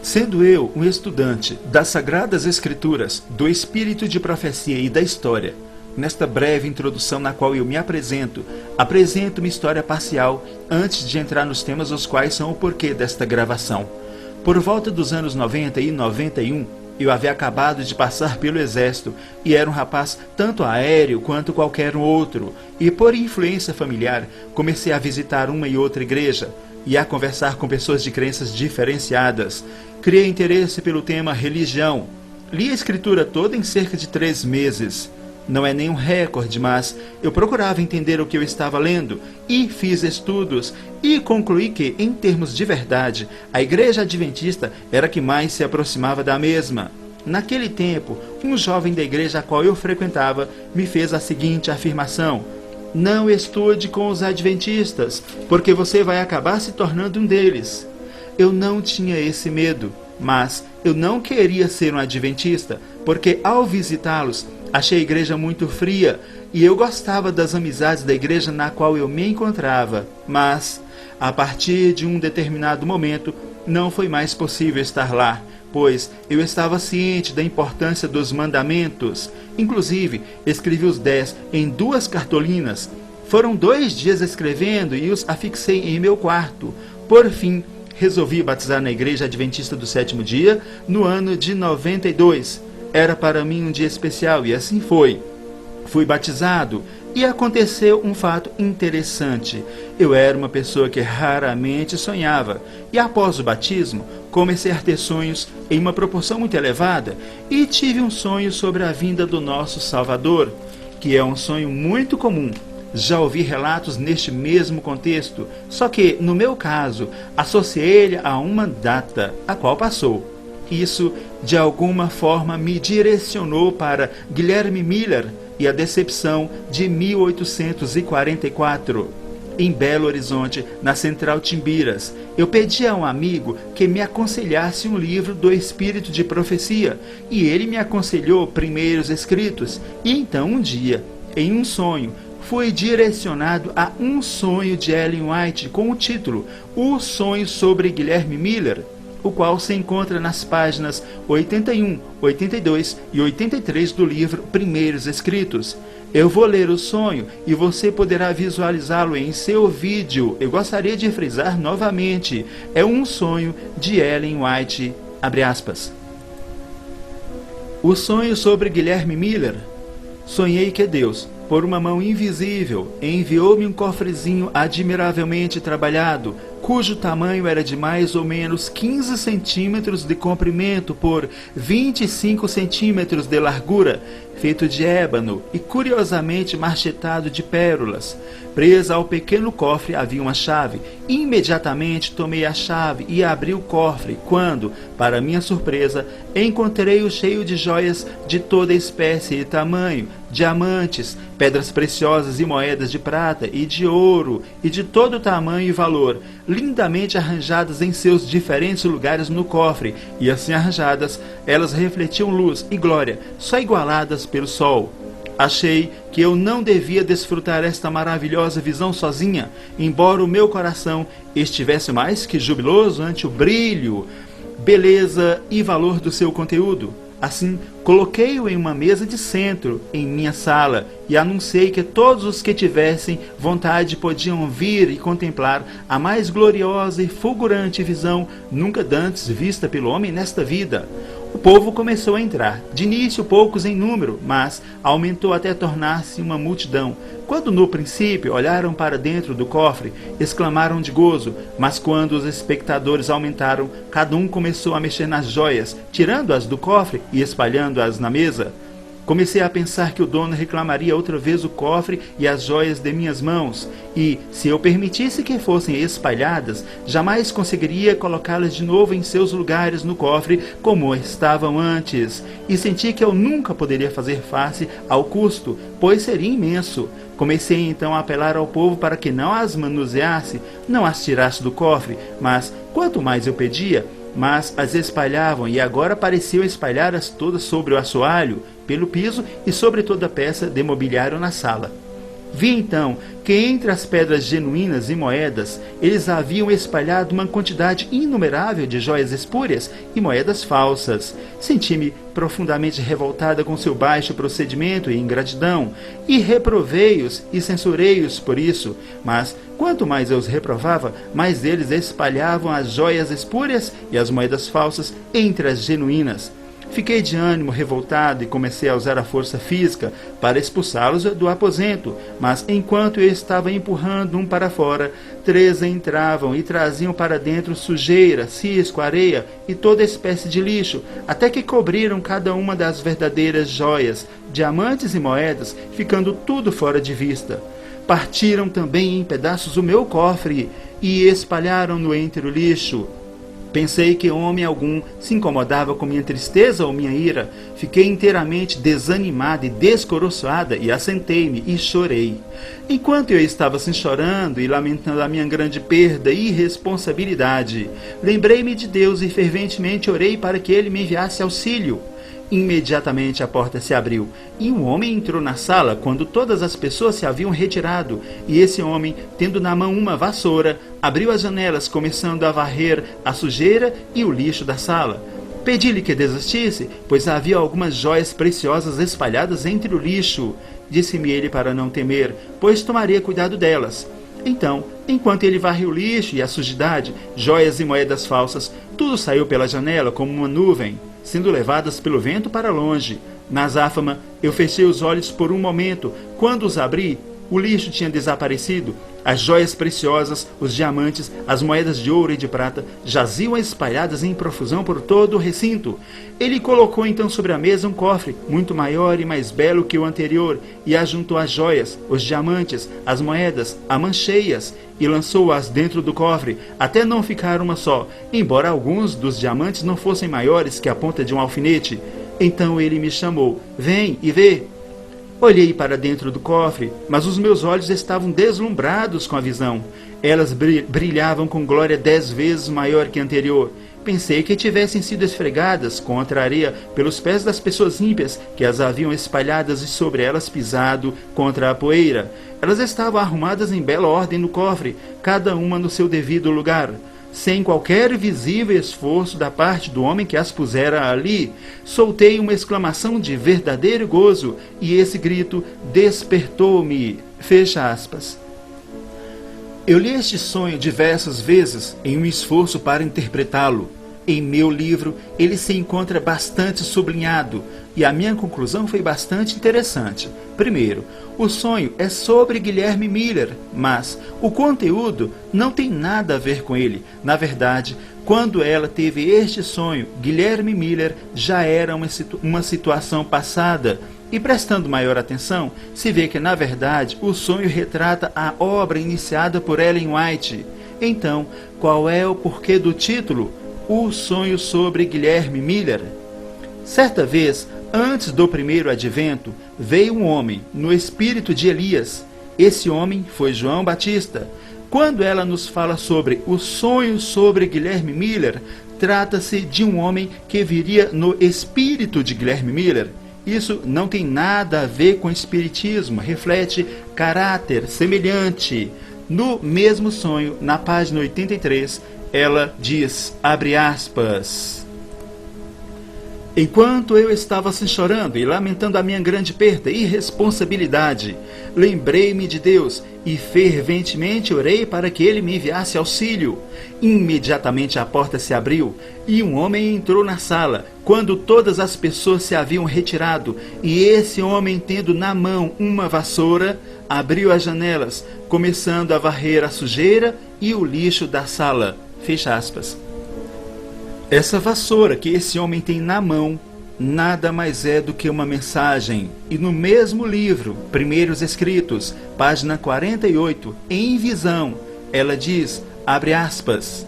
Sendo eu um estudante das Sagradas Escrituras, do Espírito de Profecia e da História, nesta breve introdução na qual eu me apresento uma história parcial antes de entrar nos temas os quais são o porquê desta gravação. Por volta dos anos 90 e 91, eu havia acabado de passar pelo exército e era um rapaz tanto aéreo quanto qualquer outro, e por influência familiar comecei a visitar uma e outra igreja e a conversar com pessoas de crenças diferenciadas. Criei interesse pelo tema religião. Li a escritura toda em cerca de 3 meses. Não é nenhum recorde, mas eu procurava entender o que eu estava lendo e fiz estudos e concluí que, em termos de verdade, a Igreja Adventista era a que mais se aproximava da mesma. Naquele tempo, um jovem da igreja a qual eu frequentava me fez a seguinte afirmação: não estude com os adventistas, porque você vai acabar se tornando um deles. Eu não tinha esse medo, mas eu não queria ser um adventista, porque ao visitá-los, achei a igreja muito fria e eu gostava das amizades da igreja na qual eu me encontrava. Mas, a partir de um determinado momento, não foi mais possível estar lá, pois eu estava ciente da importância dos mandamentos. Inclusive, escrevi os 10 em 2 cartolinas. Foram 2 dias escrevendo e os afixei em meu quarto. Por fim, resolvi batizar na Igreja Adventista do Sétimo Dia no ano de 92. Era para mim um dia especial e assim foi. Fui batizado e aconteceu um fato interessante. Eu era uma pessoa que raramente sonhava e após o batismo comecei a ter sonhos em uma proporção muito elevada e tive um sonho sobre a vinda do nosso Salvador, que é um sonho muito comum. Já ouvi relatos neste mesmo contexto, só que, no meu caso, associei ele a uma data, a qual passou. Isso, de alguma forma, me direcionou para Guilherme Miller e a decepção de 1844. Em Belo Horizonte, na Central Timbiras, eu pedi a um amigo que me aconselhasse um livro do Espírito de Profecia, e ele me aconselhou Primeiros Escritos. E então, um dia, em um sonho, fui direcionado a um sonho de Ellen White com o título O Sonho sobre Guilherme Miller, o qual se encontra nas páginas 81, 82 e 83 do livro Primeiros Escritos. Eu vou ler o sonho e você poderá visualizá-lo em seu vídeo. Eu gostaria de frisar novamente, é um sonho de Ellen White, abre aspas. O sonho sobre Guilherme Miller. Sonhei que Deus, por uma mão invisível, enviou-me um cofrezinho admiravelmente trabalhado, cujo tamanho era de mais ou menos 15 centímetros de comprimento por 25 centímetros de largura, feito de ébano e curiosamente marchetado de pérolas. Presa ao pequeno cofre havia uma chave. Imediatamente tomei a chave e abri o cofre, quando, para minha surpresa, encontrei-o cheio de joias de toda espécie e tamanho, diamantes, pedras preciosas e moedas de prata e de ouro, e de todo tamanho e valor, lindamente arranjadas em seus diferentes lugares no cofre, e assim arranjadas, elas refletiam luz e glória, só igualadas pelo sol. Achei que eu não devia desfrutar esta maravilhosa visão sozinha, embora o meu coração estivesse mais que jubiloso ante o brilho, beleza e valor do seu conteúdo. Assim, coloquei-o em uma mesa de centro em minha sala e anunciei que todos os que tivessem vontade podiam vir e contemplar a mais gloriosa e fulgurante visão nunca dantes vista pelo homem nesta vida. O povo começou a entrar, de início poucos em número, mas aumentou até tornar-se uma multidão. Quando no princípio olharam para dentro do cofre, exclamaram de gozo, mas quando os espectadores aumentaram, cada um começou a mexer nas joias, tirando-as do cofre e espalhando-as na mesa. Comecei a pensar que o dono reclamaria outra vez o cofre e as joias de minhas mãos, e, se eu permitisse que fossem espalhadas, jamais conseguiria colocá-las de novo em seus lugares no cofre como estavam antes, e senti que eu nunca poderia fazer face ao custo, pois seria imenso. Comecei então a apelar ao povo para que não as manuseasse, não as tirasse do cofre, mas, quanto mais eu pedia, mas as espalhavam, e agora pareciam espalhar-as todas sobre o assoalho, pelo piso e sobre toda a peça de mobiliário na sala. Vi então que entre as pedras genuínas e moedas, eles haviam espalhado uma quantidade inumerável de joias espúrias e moedas falsas. Senti-me profundamente revoltada com seu baixo procedimento e ingratidão, e reprovei-os e censurei-os por isso. Mas, quanto mais eu os reprovava, mais eles espalhavam as joias espúrias e as moedas falsas entre as genuínas. Fiquei de ânimo revoltado e comecei a usar a força física para expulsá-los do aposento, mas enquanto eu estava empurrando um para fora, 3 entravam e traziam para dentro sujeira, cisco, areia e toda espécie de lixo, até que cobriram cada uma das verdadeiras joias, diamantes e moedas, ficando tudo fora de vista. Partiram também em pedaços o meu cofre e espalharam-no entre o lixo. Pensei que homem algum se incomodava com minha tristeza ou minha ira. Fiquei inteiramente desanimada e descoroçoada e assentei-me e chorei. Enquanto eu estava assim chorando e lamentando a minha grande perda e irresponsabilidade, lembrei-me de Deus e ferventemente orei para que Ele me enviasse auxílio. Imediatamente a porta se abriu, e um homem entrou na sala quando todas as pessoas se haviam retirado, e esse homem, tendo na mão uma vassoura, abriu as janelas, começando a varrer a sujeira e o lixo da sala. Pedi-lhe que desistisse, pois havia algumas joias preciosas espalhadas entre o lixo. Disse-me ele para não temer, pois tomaria cuidado delas. Então, enquanto ele varreu o lixo e a sujidade, joias e moedas falsas, tudo saiu pela janela como uma nuvem, sendo levadas pelo vento para longe. Na azáfama, eu fechei os olhos por um momento. Quando os abri, o lixo tinha desaparecido. As joias preciosas, os diamantes, as moedas de ouro e de prata jaziam espalhadas em profusão por todo o recinto. Ele colocou então sobre a mesa um cofre, muito maior e mais belo que o anterior, e ajuntou as joias, os diamantes, as moedas, amancheias, e lançou-as dentro do cofre, até não ficar uma só, embora alguns dos diamantes não fossem maiores que a ponta de um alfinete. Então ele me chamou: "Vem e vê." Olhei para dentro do cofre, mas os meus olhos estavam deslumbrados com a visão. Elas brilhavam com glória 10 vezes maior que a anterior. Pensei que tivessem sido esfregadas contra a areia pelos pés das pessoas ímpias que as haviam espalhadas e sobre elas pisado contra a poeira. Elas estavam arrumadas em bela ordem no cofre, cada uma no seu devido lugar, sem qualquer visível esforço da parte do homem que as pusera ali. Soltei uma exclamação de verdadeiro gozo, e esse grito despertou-me. Fecha aspas. Eu li este sonho diversas vezes em um esforço para interpretá-lo. Em meu livro, ele se encontra bastante sublinhado, e a minha conclusão foi bastante interessante. Primeiro, o sonho é sobre Guilherme Miller, mas o conteúdo não tem nada a ver com ele. Na verdade, quando ela teve este sonho, Guilherme Miller já era uma situação passada. E prestando maior atenção, se vê que, na verdade, o sonho retrata a obra iniciada por Ellen White. Então, qual é o porquê do título? O sonho sobre Guilherme Miller. Certa vez, antes do primeiro advento, veio um homem, no espírito de Elias. Esse homem foi João Batista. Quando ela nos fala sobre o sonho sobre Guilherme Miller, trata-se de um homem que viria no espírito de Guilherme Miller. Isso não tem nada a ver com espiritismo, reflete caráter semelhante. No mesmo sonho, na página 83, ela diz, abre aspas: "Enquanto eu estava assim chorando e lamentando a minha grande perda e responsabilidade, lembrei-me de Deus e ferventemente orei para que Ele me enviasse auxílio. Imediatamente a porta se abriu e um homem entrou na sala, quando todas as pessoas se haviam retirado, e esse homem, tendo na mão uma vassoura, abriu as janelas, começando a varrer a sujeira e o lixo da sala." Fecha aspas. Essa vassoura que esse homem tem na mão nada mais é do que uma mensagem. E no mesmo livro, Primeiros Escritos, página 48, em visão, ela diz, abre aspas: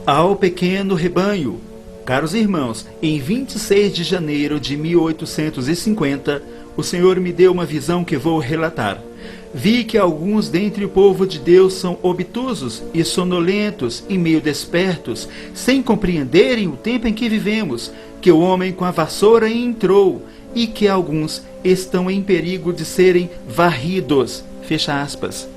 "Ao pequeno rebanho, caros irmãos, em 26 de janeiro de 1850, o Senhor me deu uma visão que vou relatar. Vi que alguns dentre o povo de Deus são obtusos e sonolentos e meio despertos, sem compreenderem o tempo em que vivemos, que o homem com a vassoura entrou, e que alguns, estão em perigo de serem varridos. Fecha aspas.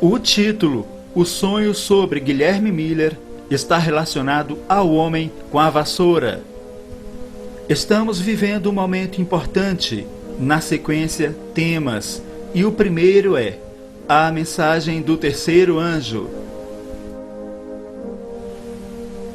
O título, O Sonho sobre Guilherme Miller, está relacionado ao homem com a vassoura. Estamos vivendo um momento importante. Na sequência, temas. E o primeiro é a mensagem do terceiro anjo.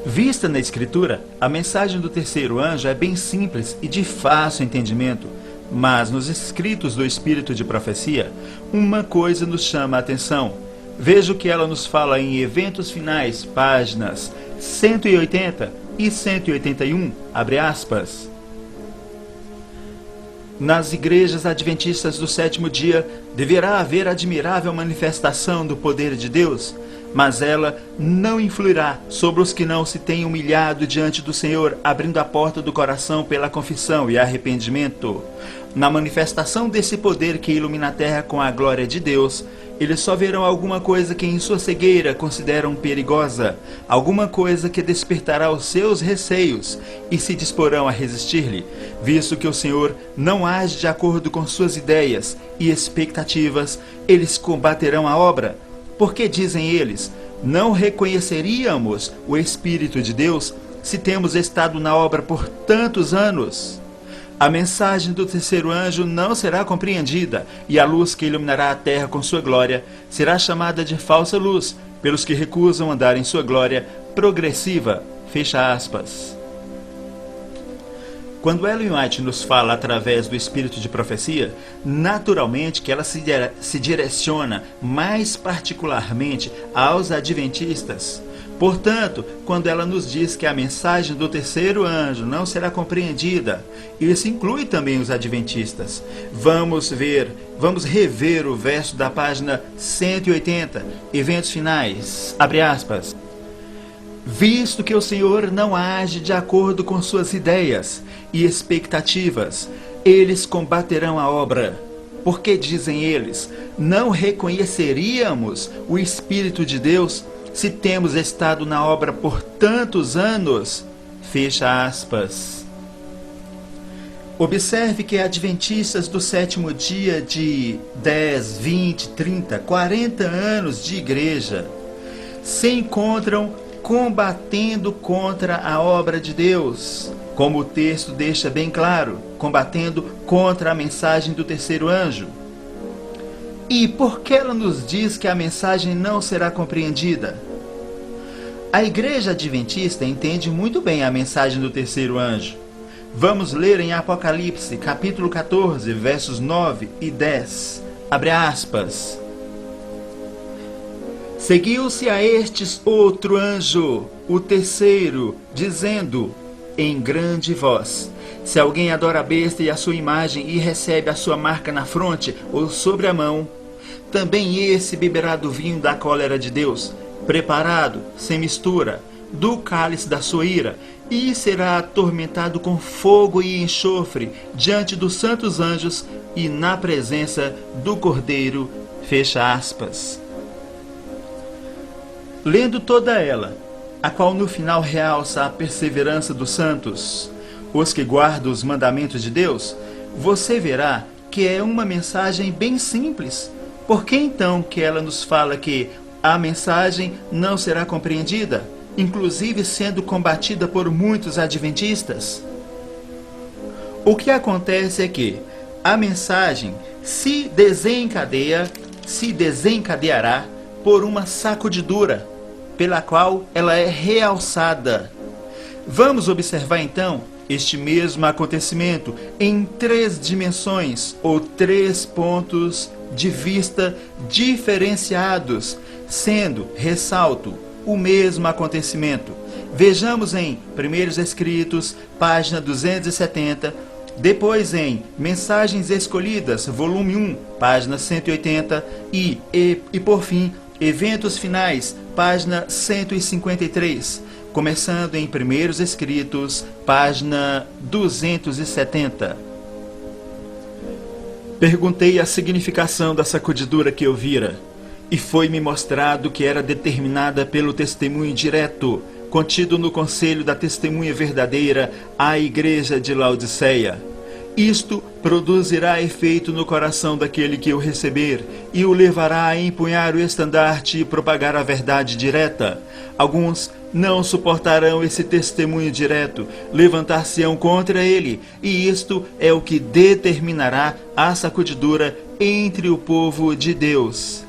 Vista na Escritura, a mensagem do terceiro anjo é bem simples e de fácil entendimento, mas nos escritos do Espírito de Profecia, uma coisa nos chama a atenção. Veja o que ela nos fala em Eventos Finais, páginas 180 e 181, abre aspas. Nas igrejas adventistas do sétimo dia, deverá haver admirável manifestação do poder de Deus, mas ela não influirá sobre os que não se têm humilhado diante do Senhor, abrindo a porta do coração pela confissão e arrependimento. Na manifestação desse poder que ilumina a terra com a glória de Deus, eles só verão alguma coisa que em sua cegueira consideram perigosa, alguma coisa que despertará os seus receios e se disporão a resistir-lhe, visto que o Senhor não age de acordo com suas ideias e expectativas, eles combaterão a obra. Porque dizem eles, não reconheceríamos o Espírito de Deus se temos estado na obra por tantos anos? A mensagem do terceiro anjo não será compreendida, e a luz que iluminará a terra com sua glória será chamada de falsa luz, pelos que recusam andar em sua glória progressiva. Fecha aspas. Quando Ellen White nos fala através do Espírito de Profecia, naturalmente que ela se direciona mais particularmente aos adventistas. Portanto, quando ela nos diz que a mensagem do terceiro anjo não será compreendida, isso inclui também os adventistas. Vamos rever o verso da página 180, Eventos Finais, abre aspas. Visto que o Senhor não age de acordo com suas ideias e expectativas, eles combaterão a obra. Porque dizem eles, não reconheceríamos o Espírito de Deus se temos estado na obra por tantos anos? Fecha aspas. Observe que adventistas do sétimo dia de 10, 20, 30, 40 anos de igreja se encontram combatendo contra a obra de Deus, como o texto deixa bem claro, combatendo contra a mensagem do terceiro anjo. E por que ela nos diz que a mensagem não será compreendida? A igreja adventista entende muito bem a mensagem do terceiro anjo. Vamos ler em Apocalipse, capítulo 14, versos 9 e 10. Abre aspas. Seguiu-se a estes outro anjo, o terceiro, dizendo, em grande voz, se alguém adora a besta e a sua imagem e recebe a sua marca na fronte ou sobre a mão, também esse beberá do vinho da cólera de Deus, preparado, sem mistura, do cálice da sua ira, e será atormentado com fogo e enxofre diante dos santos anjos e na presença do Cordeiro. Fecha aspas. Lendo toda ela, a qual no final realça a perseverança dos santos, os que guardam os mandamentos de Deus, você verá que é uma mensagem bem simples. Por que então que ela nos fala que a mensagem não será compreendida, inclusive sendo combatida por muitos adventistas? O que acontece é que a mensagem se desencadeará por uma sacudidura, pela qual ela é realçada. Vamos observar então este mesmo acontecimento em 3 dimensões ou 3 pontos de vista diferenciados, sendo, ressalto, o mesmo acontecimento. Vejamos em Primeiros Escritos, página 270, depois em Mensagens Escolhidas, volume 1, página 180 e por fim, Eventos Finais, página 153, começando em Primeiros Escritos, página 270. Perguntei a significação da sacudidura que eu vira, e foi-me mostrado que era determinada pelo testemunho direto, contido no conselho da testemunha verdadeira à igreja de Laodiceia. Isto produzirá efeito no coração daquele que o receber, e o levará a empunhar o estandarte e propagar a verdade direta. Alguns não suportarão esse testemunho direto, levantar-se-ão contra ele, e isto é o que determinará a sacudidura entre o povo de Deus.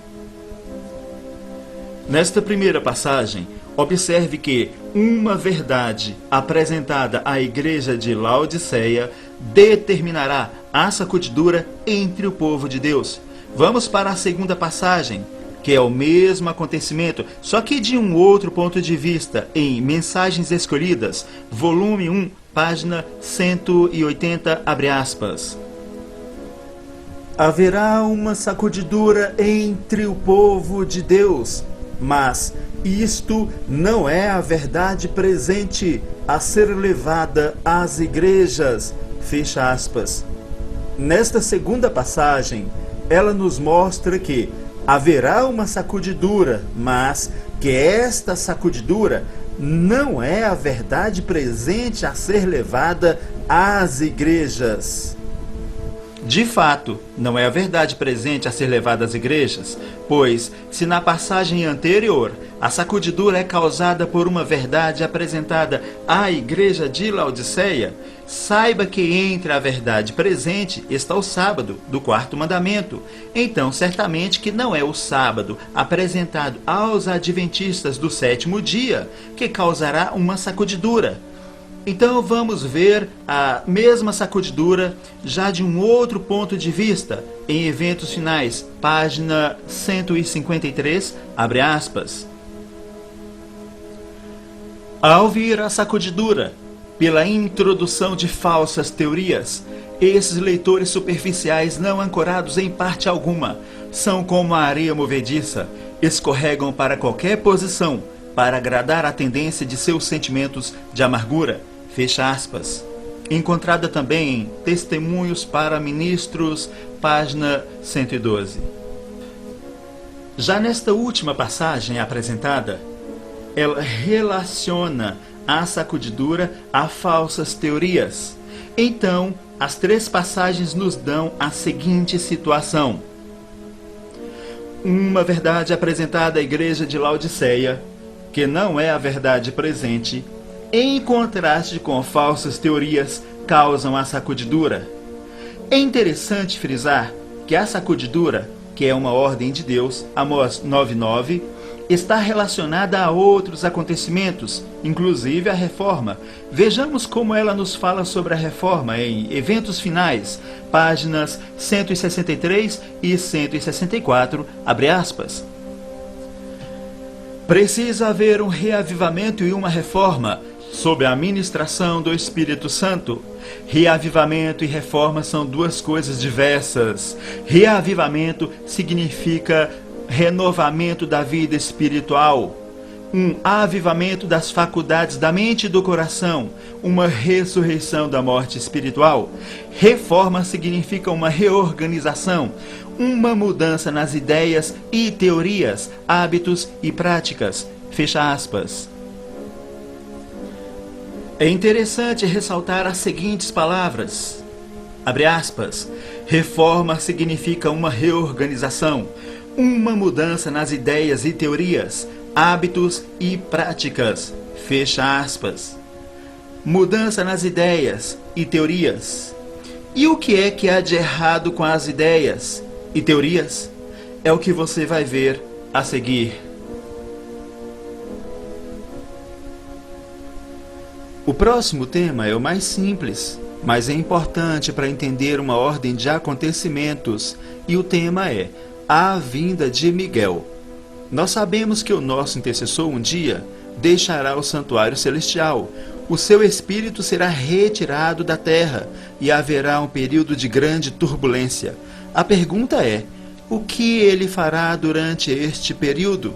Nesta primeira passagem, observe que uma verdade apresentada à igreja de Laodiceia determinará a sacudidura entre o povo de Deus. Vamos para a segunda passagem, que é o mesmo acontecimento, só que de um outro ponto de vista, em Mensagens Escolhidas, volume 1, página 180, abre aspas. Haverá uma sacudidura entre o povo de Deus, mas isto não é a verdade presente a ser levada às igrejas. Fecha aspas. Nesta segunda passagem, ela nos mostra que haverá uma sacudidura, mas que esta sacudidura não é a verdade presente a ser levada às igrejas. De fato, não é a verdade presente a ser levada às igrejas, pois, se na passagem anterior a sacudidura é causada por uma verdade apresentada à igreja de Laodiceia, saiba que entre a verdade presente está o sábado do quarto mandamento. Então, certamente que não é o sábado apresentado aos adventistas do sétimo dia que causará uma sacudidura. Então vamos ver a mesma sacudidura já de um outro ponto de vista, em Eventos Finais, página 153, abre aspas. Ao vir a sacudidura, pela introdução de falsas teorias, esses leitores superficiais não ancorados em parte alguma, são como a areia movediça, escorregam para qualquer posição, para agradar a tendência de seus sentimentos de amargura. Fecha aspas. Encontrada também em Testemunhos para Ministros, página 112. Já nesta última passagem apresentada, ela relaciona a sacudidura a falsas teorias. Então, as três passagens nos dão a seguinte situação. Uma verdade apresentada à igreja de Laodiceia, que não é a verdade presente, em contraste com falsas teorias, causam a sacudidura. É interessante frisar que a sacudidura, que é uma ordem de Deus, Amós 9:9, está relacionada a outros acontecimentos, inclusive a reforma. Vejamos como ela nos fala sobre a reforma em Eventos Finais, páginas 163 e 164, abre aspas. Precisa haver um reavivamento e uma reforma, sob a ministração do Espírito Santo. Reavivamento e reforma são duas coisas diversas. Reavivamento significa renovamento da vida espiritual, um avivamento das faculdades da mente e do coração, uma ressurreição da morte espiritual. Reforma significa uma reorganização, uma mudança nas ideias e teorias, hábitos e práticas. Fecha aspas. É interessante ressaltar as seguintes palavras, abre aspas, reforma significa uma reorganização, uma mudança nas ideias e teorias, hábitos e práticas, fecha aspas. Mudança nas ideias e teorias. E o que é que há de errado com as ideias e teorias? É o que você vai ver a seguir. O próximo tema é o mais simples, mas é importante para entender uma ordem de acontecimentos, e o tema é a vinda de Miguel. Nós sabemos que o nosso intercessor um dia deixará o santuário celestial, o seu espírito será retirado da terra e haverá um período de grande turbulência. A pergunta é, o que ele fará durante este período?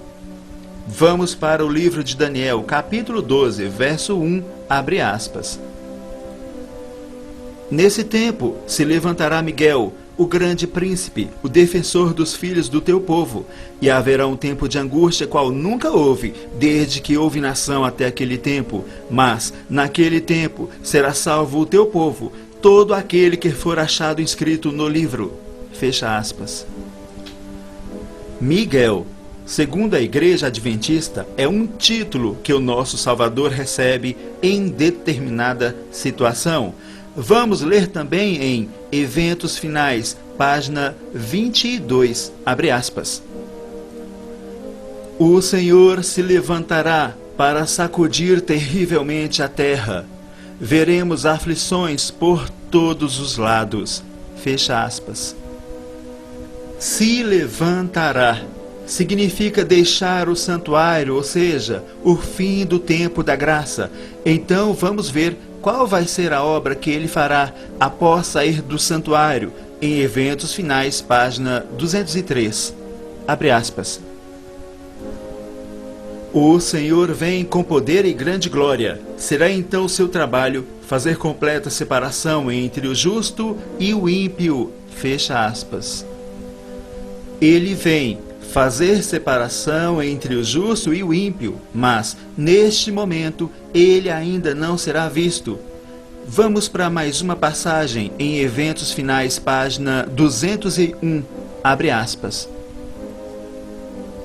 Vamos para o livro de Daniel, capítulo 12, verso 1, abre aspas. Nesse tempo se levantará Miguel, o grande príncipe, o defensor dos filhos do teu povo, e haverá um tempo de angústia qual nunca houve, desde que houve nação até aquele tempo. Mas, naquele tempo, será salvo o teu povo, todo aquele que for achado inscrito no livro. Fecha aspas. Miguel, segundo a Igreja Adventista, é um título que o nosso Salvador recebe em determinada situação. Vamos ler também em Eventos Finais, página 22, abre aspas. O Senhor se levantará para sacudir terrivelmente a terra. Veremos aflições por todos os lados. Fecha aspas. Se levantará significa deixar o santuário, ou seja, o fim do tempo da graça. Então vamos ver qual vai ser a obra que ele fará após sair do santuário, em Eventos Finais, página 203. Abre aspas. O Senhor vem com poder e grande glória. Será então seu trabalho fazer completa separação entre o justo e o ímpio. Fecha aspas. Ele vem fazer separação entre o justo e o ímpio, mas, neste momento, ele ainda não será visto. Vamos para mais uma passagem em Eventos Finais, página 201, abre aspas.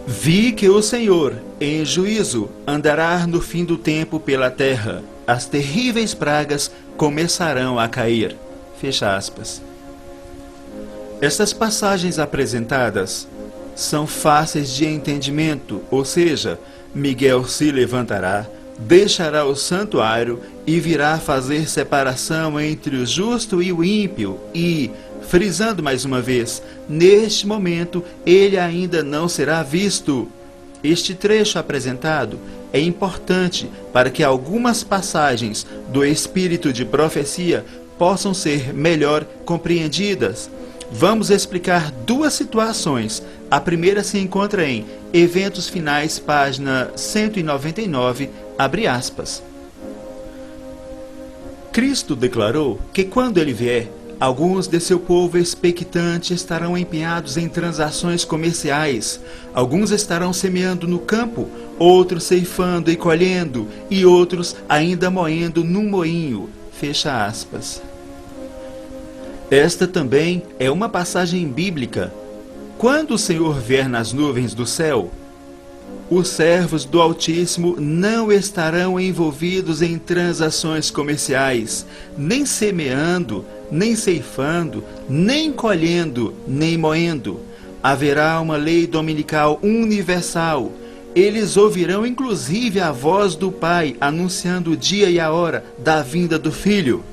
Vi que o Senhor, em juízo, andará no fim do tempo pela terra. As terríveis pragas começarão a cair. Fecha aspas. Estas passagens apresentadas são fáceis de entendimento, ou seja, Miguel se levantará, deixará o santuário e virá fazer separação entre o justo e o ímpio e, frisando mais uma vez, neste momento ele ainda não será visto. Este trecho apresentado é importante para que algumas passagens do espírito de profecia possam ser melhor compreendidas. Vamos explicar duas situações. A primeira se encontra em Eventos Finais, página 199, abre aspas. Cristo declarou que quando ele vier, alguns de seu povo expectante estarão empenhados em transações comerciais. Alguns estarão semeando no campo, outros ceifando e colhendo, e outros ainda moendo num moinho. Fecha aspas. Esta também é uma passagem bíblica. Quando o Senhor vier nas nuvens do céu, os servos do Altíssimo não estarão envolvidos em transações comerciais, nem semeando, nem ceifando, nem colhendo, nem moendo. Haverá uma lei dominical universal. Eles ouvirão inclusive a voz do Pai anunciando o dia e a hora da vinda do Filho.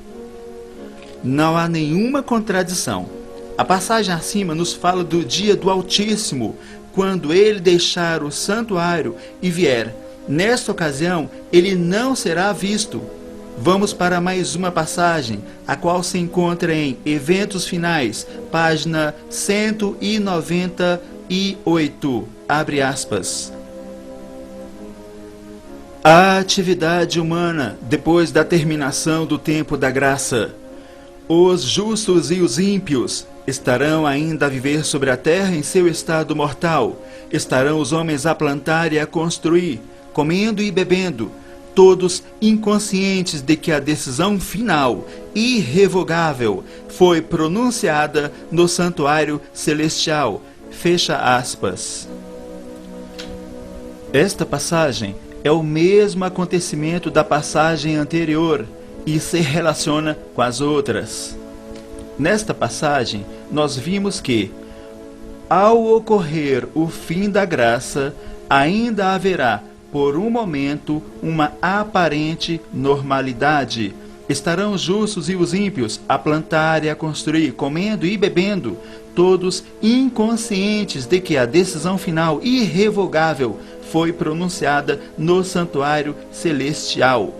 Não há nenhuma contradição. A passagem acima nos fala do dia do Altíssimo, quando ele deixar o santuário e vier. Nesta ocasião, ele não será visto. Vamos para mais uma passagem, a qual se encontra em Eventos Finais, página 198, abre aspas. A atividade humana depois da terminação do tempo da graça. Os justos e os ímpios estarão ainda a viver sobre a terra em seu estado mortal. Estarão os homens a plantar e a construir, comendo e bebendo, todos inconscientes de que a decisão final, irrevogável, foi pronunciada no santuário celestial. Fecha aspas. Esta passagem é o mesmo acontecimento da passagem anterior e se relaciona com as outras. Nesta passagem, nós vimos que, ao ocorrer o fim da graça, ainda haverá, por um momento, uma aparente normalidade. Estarão os justos e os ímpios a plantar e a construir, comendo e bebendo, todos inconscientes de que a decisão final irrevogável foi pronunciada no santuário celestial.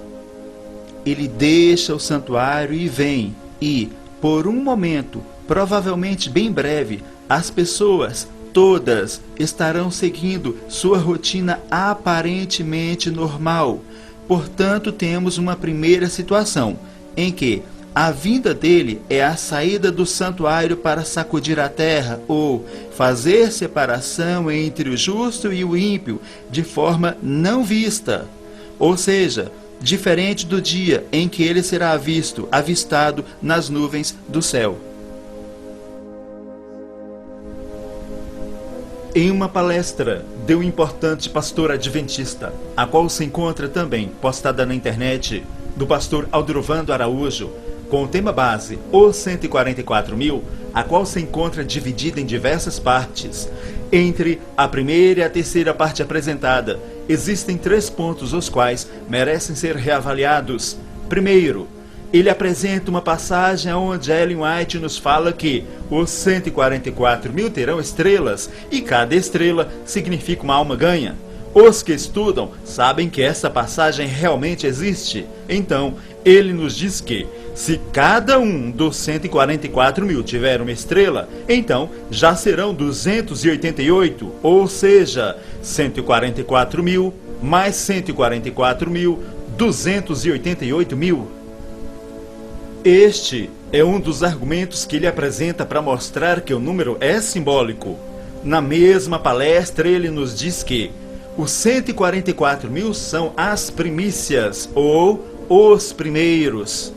Ele deixa o santuário e vem, e, por um momento, provavelmente bem breve, as pessoas todas estarão seguindo sua rotina aparentemente normal. Portanto, temos uma primeira situação, em que a vinda dele é a saída do santuário para sacudir a terra, ou fazer separação entre o justo e o ímpio, de forma não vista. Ou seja, diferente do dia em que ele será avistado nas nuvens do céu. Em uma palestra de um importante pastor adventista, a qual se encontra também postada na internet, do pastor Aldrovando Araújo, com o tema base, os 144.000, a qual se encontra dividida em diversas partes. Entre a primeira e a terceira parte apresentada, existem 3 pontos os quais merecem ser reavaliados. Primeiro, ele apresenta uma passagem onde Ellen White nos fala que os 144.000 terão estrelas e cada estrela significa uma alma ganha. Os que estudam sabem que essa passagem realmente existe. Então, ele nos diz que se cada um dos 144.000 tiver uma estrela, então já serão 288, ou seja, 144.000 mais 144.000, 288.000. Este é um dos argumentos que ele apresenta para mostrar que o número é simbólico. Na mesma palestra, ele nos diz que os 144.000 são as primícias, ou os primeiros.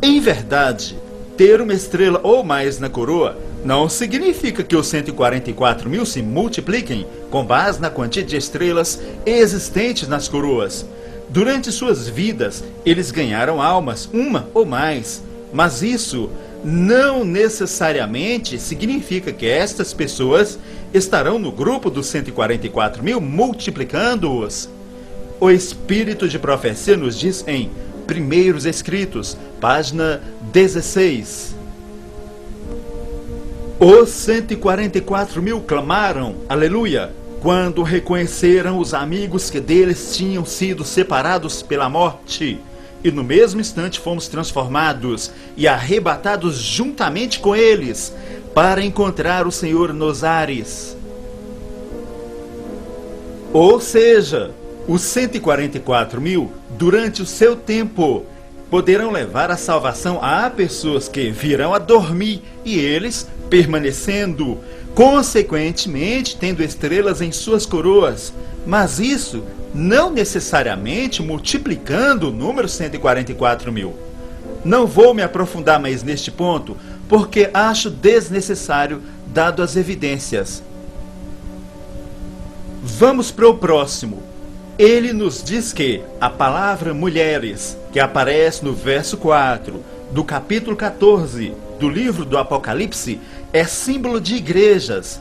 Em verdade, ter uma estrela ou mais na coroa não significa que os 144.000 se multipliquem com base na quantia de estrelas existentes nas coroas. Durante suas vidas, eles ganharam almas, uma ou mais, mas isso não necessariamente significa que estas pessoas estarão no grupo dos 144.000 multiplicando-os. O Espírito de Profecia nos diz em Primeiros Escritos, página 16. Os 144.000 clamaram, aleluia, quando reconheceram os amigos que deles tinham sido separados pela morte. E no mesmo instante fomos transformados e arrebatados juntamente com eles, para encontrar o Senhor nos ares. Ou seja, os 144.000, durante o seu tempo, poderão levar a salvação a pessoas que virão a dormir e eles permanecendo, consequentemente tendo estrelas em suas coroas, mas isso não necessariamente multiplicando o número 144.000. Não vou me aprofundar mais neste ponto, porque acho desnecessário, dado as evidências. Vamos para o próximo. Ele nos diz que a palavra mulheres, que aparece no verso 4 do capítulo 14 do livro do Apocalipse, é símbolo de igrejas.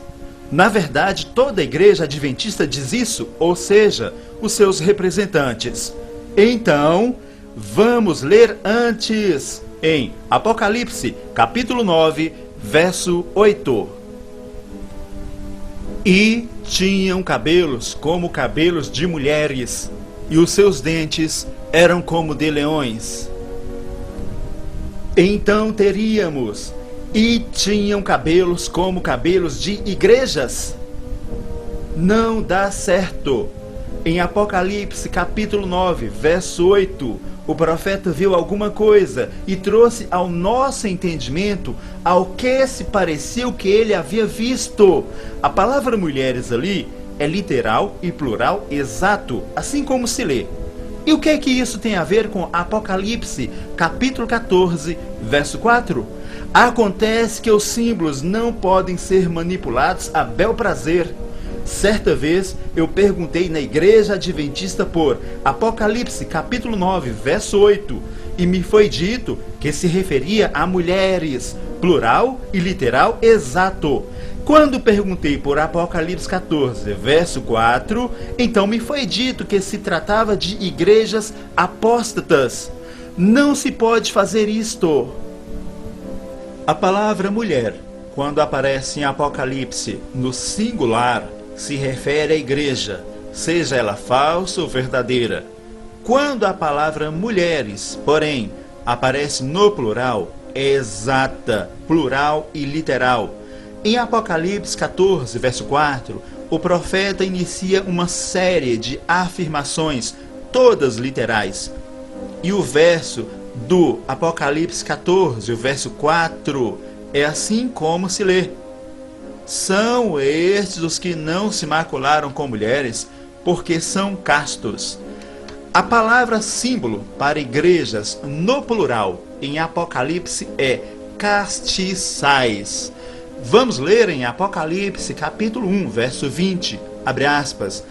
Na verdade, toda a igreja adventista diz isso, ou seja, os seus representantes. Então, vamos ler antes, em Apocalipse, capítulo 9, verso 8. E tinham cabelos como cabelos de mulheres, e os seus dentes eram como de leões. Então teríamos, e tinham cabelos como cabelos de igrejas. Não dá certo. Em Apocalipse capítulo 9, verso 8, o profeta viu alguma coisa e trouxe ao nosso entendimento ao que se parecia o que ele havia visto. A palavra mulheres ali é literal e plural exato, assim como se lê. E o que é que isso tem a ver com Apocalipse capítulo 14, verso 4? Acontece que os símbolos não podem ser manipulados a bel prazer. Certa vez eu perguntei na igreja adventista por Apocalipse capítulo 9, verso 8, e me foi dito que se referia a mulheres, plural e literal exato. Quando perguntei por Apocalipse 14, verso 4, então me foi dito que se tratava de igrejas apóstatas. Não se pode fazer isto. A palavra mulher, quando aparece em Apocalipse no singular, se refere à igreja, seja ela falsa ou verdadeira. Quando a palavra mulheres, porém, aparece no plural, é exata, plural e literal. Em Apocalipse 14, verso 4, o profeta inicia uma série de afirmações, todas literais. E o verso do Apocalipse 14, o verso 4, é assim como se lê: são estes os que não se macularam com mulheres, porque são castos. A palavra símbolo para igrejas no plural em Apocalipse é castiçais. Vamos ler em Apocalipse capítulo 1, verso 20, abre aspas.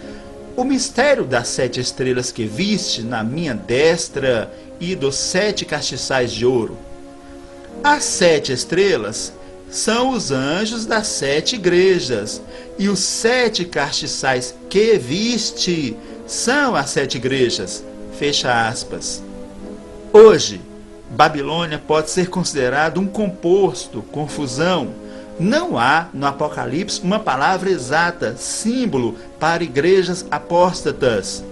O mistério das 7 estrelas que viste na minha destra e dos 7 castiçais de ouro. As 7 estrelas são os anjos das 7 igrejas, e os 7 castiçais que viste são as 7 igrejas. Fecha aspas. Hoje, Babilônia pode ser considerado um composto, confusão. Não há no Apocalipse uma palavra exata, símbolo para igrejas apóstatas.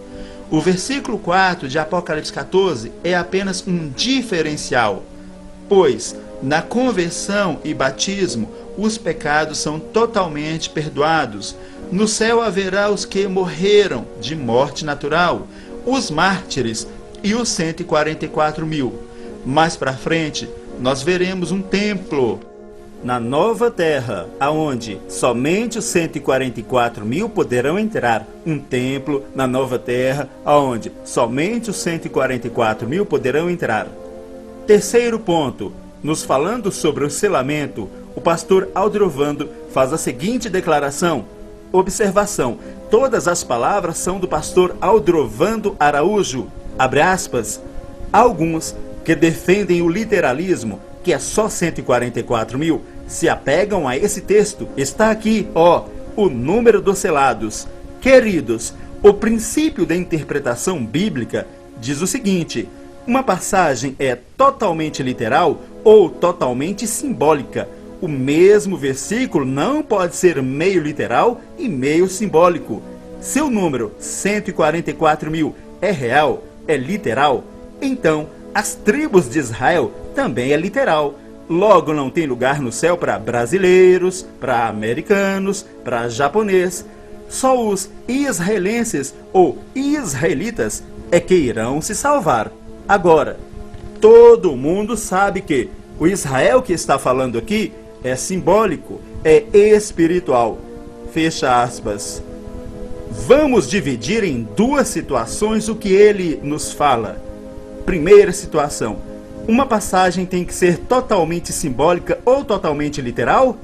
O versículo 4 de Apocalipse 14 é apenas um diferencial, pois na conversão e batismo os pecados são totalmente perdoados. No céu haverá os que morreram de morte natural, os mártires e os 144.000. Mais para frente, nós veremos um templo na nova terra, aonde somente os 144.000 poderão entrar. Um templo na nova terra, aonde somente os 144.000 poderão entrar. Terceiro ponto, nos falando sobre o selamento, o pastor Aldrovando faz a seguinte declaração. Observação, todas as palavras são do pastor Aldrovando Araújo, abre aspas. Alguns que defendem o literalismo, que é só 144.000, se apegam a esse texto. Está aqui, o número dos selados. Queridos, o princípio da interpretação bíblica diz o seguinte: uma passagem é totalmente literal ou totalmente simbólica. O mesmo versículo não pode ser meio literal e meio simbólico. Se o número 144.000 é real, é literal, então as tribos de Israel também é literal. Logo, não tem lugar no céu para brasileiros, para americanos, para japonês. Só os israelenses ou israelitas é que irão se salvar. Agora, todo mundo sabe que o Israel que está falando aqui é simbólico, é espiritual. Fecha aspas. Vamos dividir em duas situações o que ele nos fala. Primeira situação, uma passagem tem que ser totalmente simbólica ou totalmente literal?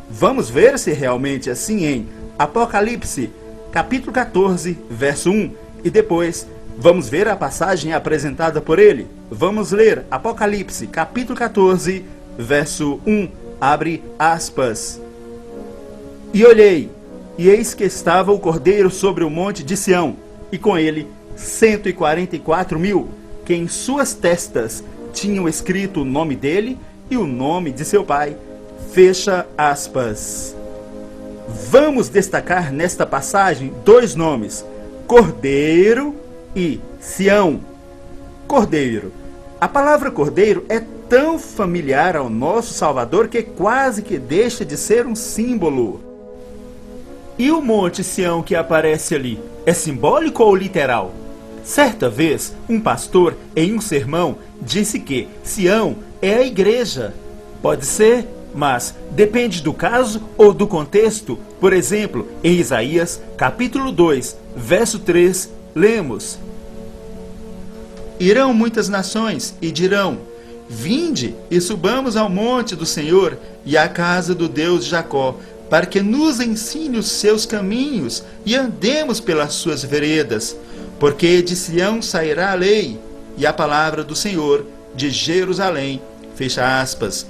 Vamos ver se realmente é assim em Apocalipse, capítulo 14, verso 1, e depois vamos ver a passagem apresentada por ele. Vamos ler Apocalipse, capítulo 14, verso 1, abre aspas. E olhei, e eis que estava o Cordeiro sobre o monte de Sião, e com ele 144.000, que em suas testas tinham escrito o nome dele e o nome de seu pai. Fecha aspas. Vamos destacar nesta passagem 2 nomes, Cordeiro e Sião. Cordeiro. A palavra cordeiro é tão familiar ao nosso Salvador que quase que deixa de ser um símbolo. E o Monte Sião que aparece ali, é simbólico ou literal? Certa vez, um pastor, em um sermão, disse que Sião é a igreja. Pode ser, mas depende do caso ou do contexto. Por exemplo, em Isaías, capítulo 2, verso 3, lemos: Irão muitas nações e dirão: Vinde e subamos ao monte do Senhor e à casa do Deus de Jacó, para que nos ensine os seus caminhos e andemos pelas suas veredas. Porque de Sião sairá a lei e a palavra do Senhor de Jerusalém. Fecha aspas.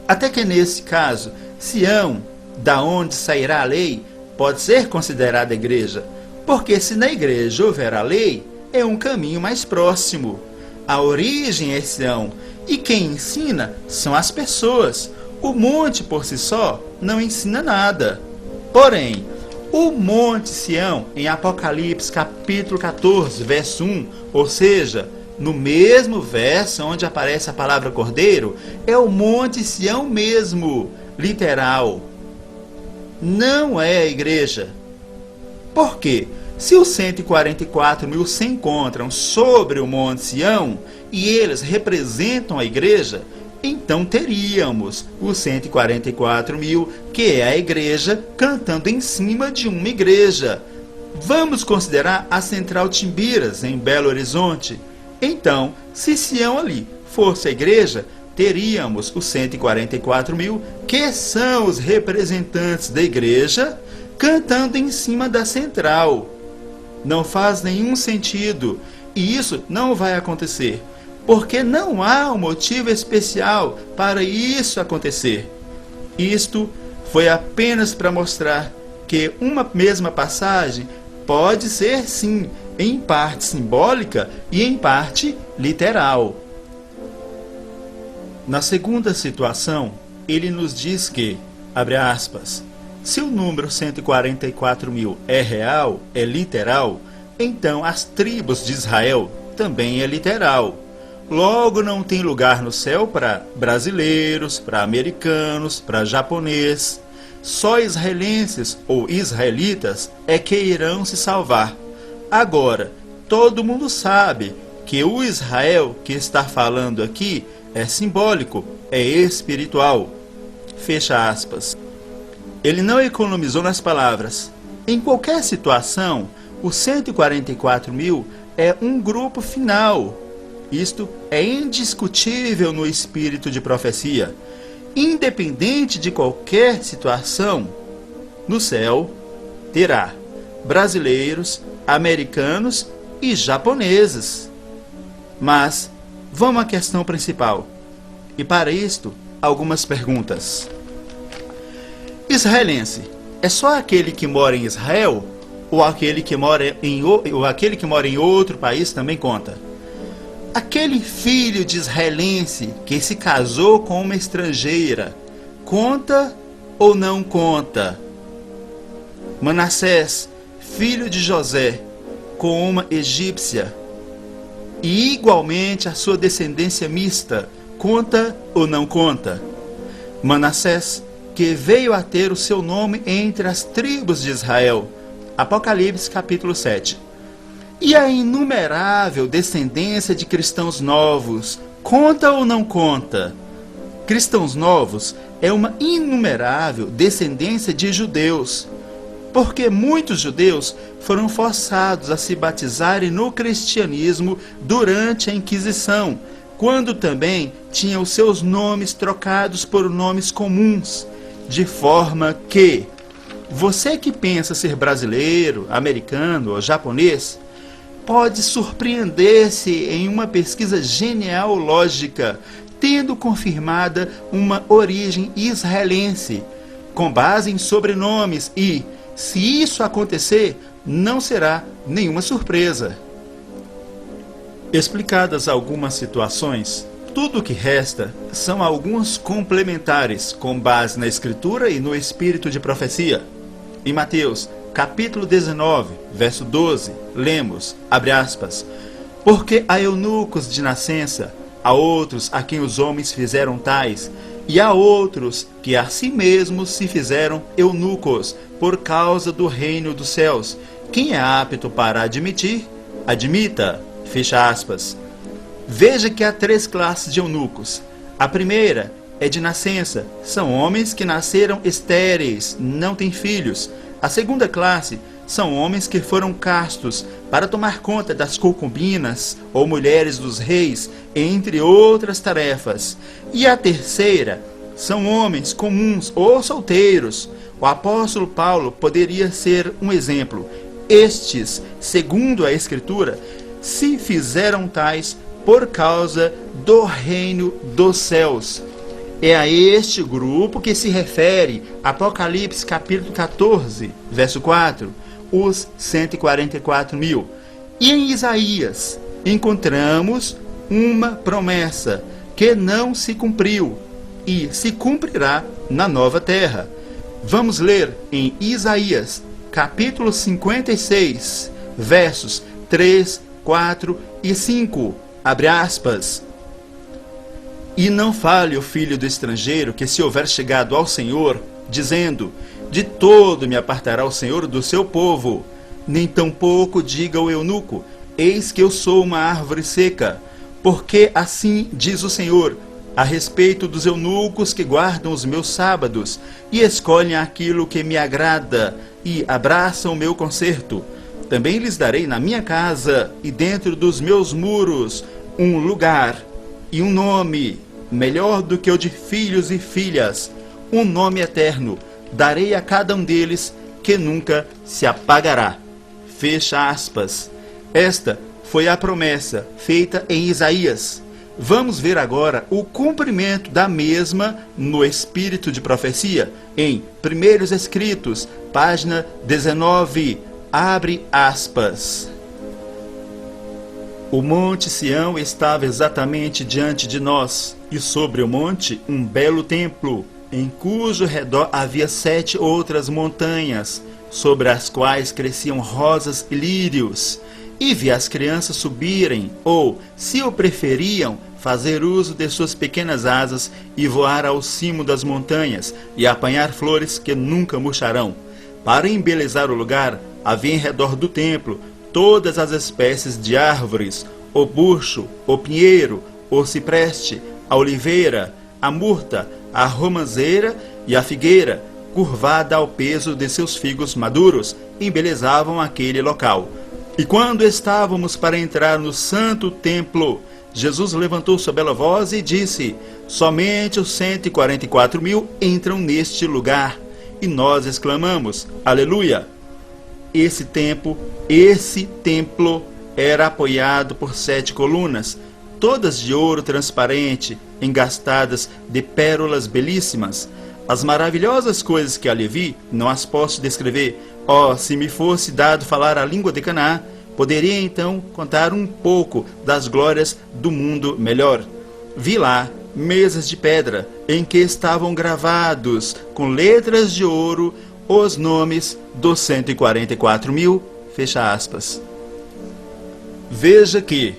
Até que nesse caso, Sião, da onde sairá a lei, pode ser considerada igreja, porque se na igreja houver a lei, é um caminho mais próximo. A origem é Sião, e quem ensina são as pessoas. O monte por si só não ensina nada. Porém, o Monte Sião, em Apocalipse capítulo 14, verso 1, ou seja, no mesmo verso onde aparece a palavra Cordeiro, é o Monte Sião mesmo, literal. Não é a igreja. Por quê? Se os 144.000 se encontram sobre o Monte Sião e eles representam a igreja, então teríamos os 144.000, que é a igreja, cantando em cima de uma igreja. Vamos considerar a Central Timbiras, em Belo Horizonte. Então, se Sião ali fosse a igreja, teríamos os 144 mil, que são os representantes da igreja, cantando em cima da central. Não faz nenhum sentido, e isso não vai acontecer, porque não há um motivo especial para isso acontecer. Isto foi apenas para mostrar que uma mesma passagem pode ser, sim, em parte simbólica e em parte literal. Na segunda situação, ele nos diz que, abre aspas, se o número 144 mil é real, é literal, então as tribos de Israel também é literal. Logo, não tem lugar no céu para brasileiros, para americanos, para japonês. Só israelenses ou israelitas é que irão se salvar. Agora, todo mundo sabe que o Israel que está falando aqui é simbólico, é espiritual. Fecha aspas. Ele não economizou nas palavras. Em qualquer situação, os 144 mil é um grupo final. Isto é indiscutível no espírito de profecia. Independente de qualquer situação, no céu terá brasileiros, americanos e japoneses. Mas vamos à questão principal. E para isto, algumas perguntas. Israelense é só aquele que mora em Israel? Ou aquele que mora em outro país também conta? Aquele filho de israelense que se casou com uma estrangeira, conta ou não conta? Manassés, filho de José, com uma egípcia, e igualmente a sua descendência mista, conta ou não conta? Manassés, que veio a ter o seu nome entre as tribos de Israel. Apocalipse capítulo 7. E a inumerável descendência de cristãos novos, conta ou não conta? Cristãos novos é uma inumerável descendência de judeus, porque muitos judeus foram forçados a se batizarem no cristianismo durante a Inquisição, quando também tinham seus nomes trocados por nomes comuns, de forma que você que pensa ser brasileiro, americano ou japonês, pode surpreender-se em uma pesquisa genealógica, tendo confirmada uma origem israelense, com base em sobrenomes e, se isso acontecer, não será nenhuma surpresa. Explicadas algumas situações, tudo o que resta são alguns complementares com base na Escritura e no espírito de profecia. Em Mateus, capítulo 19, verso 12, lemos, abre aspas, porque há eunucos de nascença, há outros a quem os homens fizeram tais, e há outros que a si mesmos se fizeram eunucos, por causa do reino dos céus. Quem é apto para admitir, admita, fecha aspas. Veja que há 3 classes de eunucos. A primeira é de nascença, são homens que nasceram estéreis, não têm filhos. A segunda classe são homens que foram castos para tomar conta das concubinas ou mulheres dos reis, entre outras tarefas. E a terceira são homens comuns ou solteiros. O apóstolo Paulo poderia ser um exemplo. Estes, segundo a Escritura, se fizeram tais por causa do reino dos céus. É a este grupo que se refere Apocalipse capítulo 14, verso 4, os 144 mil. E em Isaías encontramos uma promessa que não se cumpriu e se cumprirá na nova terra. Vamos ler em Isaías capítulo 56, versos 3, 4 e 5. Abre aspas. E não fale o filho do estrangeiro que se houver chegado ao Senhor, dizendo, de todo me apartará o Senhor do seu povo. Nem tampouco diga o eunuco, eis que eu sou uma árvore seca. Porque assim diz o Senhor, a respeito dos eunucos que guardam os meus sábados, e escolhem aquilo que me agrada, e abraçam o meu concerto. Também lhes darei na minha casa e dentro dos meus muros um lugar e um nome, melhor do que o de filhos e filhas, um nome eterno. Darei a cada um deles que nunca se apagará. Fecha aspas. Esta foi a promessa feita em Isaías. Vamos ver agora o cumprimento da mesma no espírito de profecia, em Primeiros Escritos, página 19, abre aspas. O monte Sião estava exatamente diante de nós, e sobre o monte um belo templo, em cujo redor havia 7 outras montanhas, sobre as quais cresciam rosas e lírios. E vi as crianças subirem, ou, se o preferiam, fazer uso de suas pequenas asas e voar ao cimo das montanhas e apanhar flores que nunca murcharão. Para embelezar o lugar, havia em redor do templo todas as espécies de árvores, o burcho, o pinheiro, o cipreste, a oliveira, a murta, a romanceira e a figueira, curvada ao peso de seus figos maduros, embelezavam aquele local. E quando estávamos para entrar no santo templo, Jesus levantou sua bela voz e disse: somente os 144.000 entram neste lugar. E nós exclamamos: aleluia! Esse templo era apoiado por 7 colunas, todas de ouro transparente, engastadas de pérolas belíssimas. As maravilhosas coisas que ali vi, não as posso descrever. Oh, se me fosse dado falar a língua de Canaã, poderia então contar um pouco das glórias do mundo melhor. Vi lá mesas de pedra, em que estavam gravados, com letras de ouro, os nomes dos 144.000, fecha aspas. Veja que,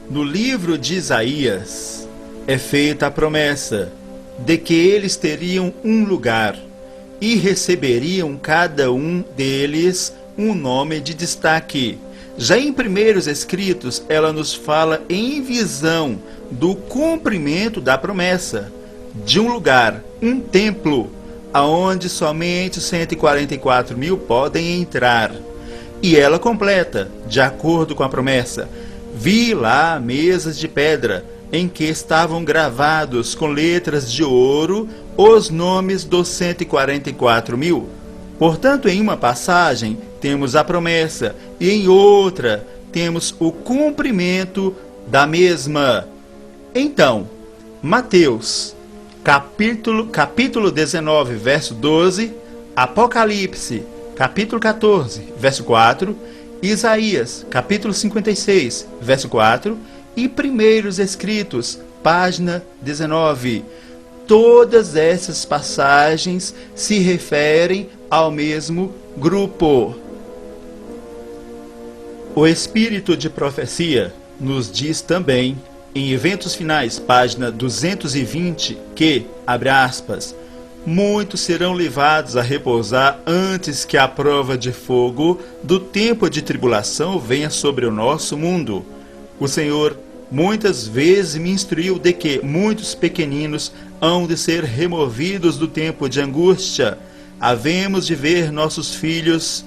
no livro de Isaías, é feita a promessa de que eles teriam um lugar e receberiam cada um deles um nome de destaque. Já em Primeiros Escritos, ela nos fala em visão do cumprimento da promessa, de um lugar, um templo, aonde somente os 144.000 podem entrar. E ela completa, de acordo com a promessa: vi lá mesas de pedra, em que estavam gravados com letras de ouro os nomes dos 144.000. Portanto, em uma passagem temos a promessa e em outra temos o cumprimento da mesma. Então, Mateus, capítulo 19, verso 12, Apocalipse, capítulo 14, verso 4, Isaías, capítulo 56, verso 4, e Primeiros Escritos, página 19. Todas essas passagens se referem ao mesmo grupo. O espírito de profecia nos diz também, em Eventos Finais, página 220, que, abre aspas, muitos serão levados a repousar antes que a prova de fogo do tempo de tribulação venha sobre o nosso mundo. O Senhor muitas vezes me instruiu de que muitos pequeninos hão de ser removidos do tempo de angústia. Havemos de ver nossos filhos,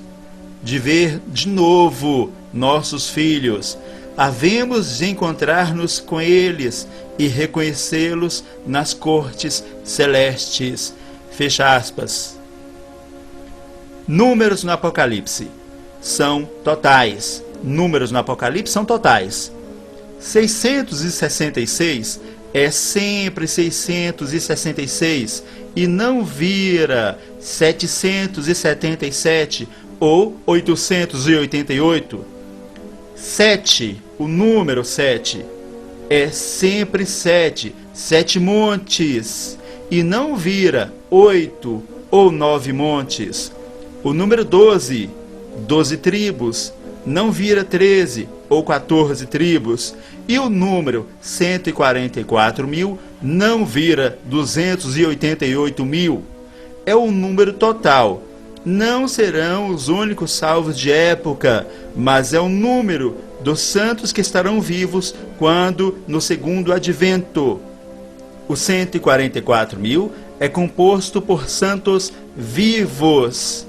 de ver de novo nossos filhos. Havemos de encontrar-nos com eles e reconhecê-los nas cortes celestes. Fecha aspas. Números no Apocalipse são totais. Números no Apocalipse são totais. 666 é sempre 666 e não vira 777 ou 888. 7, o número 7, é sempre 7 montes, e não vira 8 ou 9 montes. O número 12 tribos, não vira 13 ou 14 tribos. E o número 144.000 não vira 288.000. É o número total. Não serão os únicos salvos de época, mas é o número dos santos que estarão vivos quando no segundo advento. Os 144.000 é composto por santos vivos.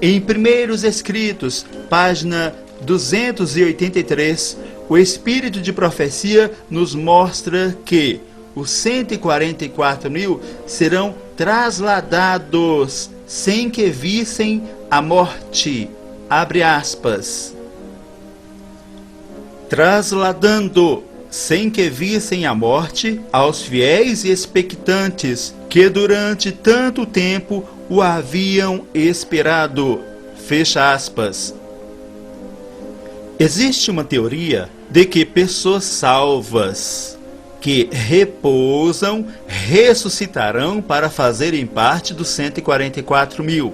Em Primeiros Escritos, página 283, o Espírito de Profecia nos mostra que os 144.000 serão trasladados sem que vissem a morte. Abre aspas. Trasladando, sem que vissem a morte, aos fiéis e expectantes que durante tanto tempo o haviam esperado. Fecha aspas. Existe uma teoria de que pessoas salvas que repousam ressuscitarão para fazerem parte dos 144.000.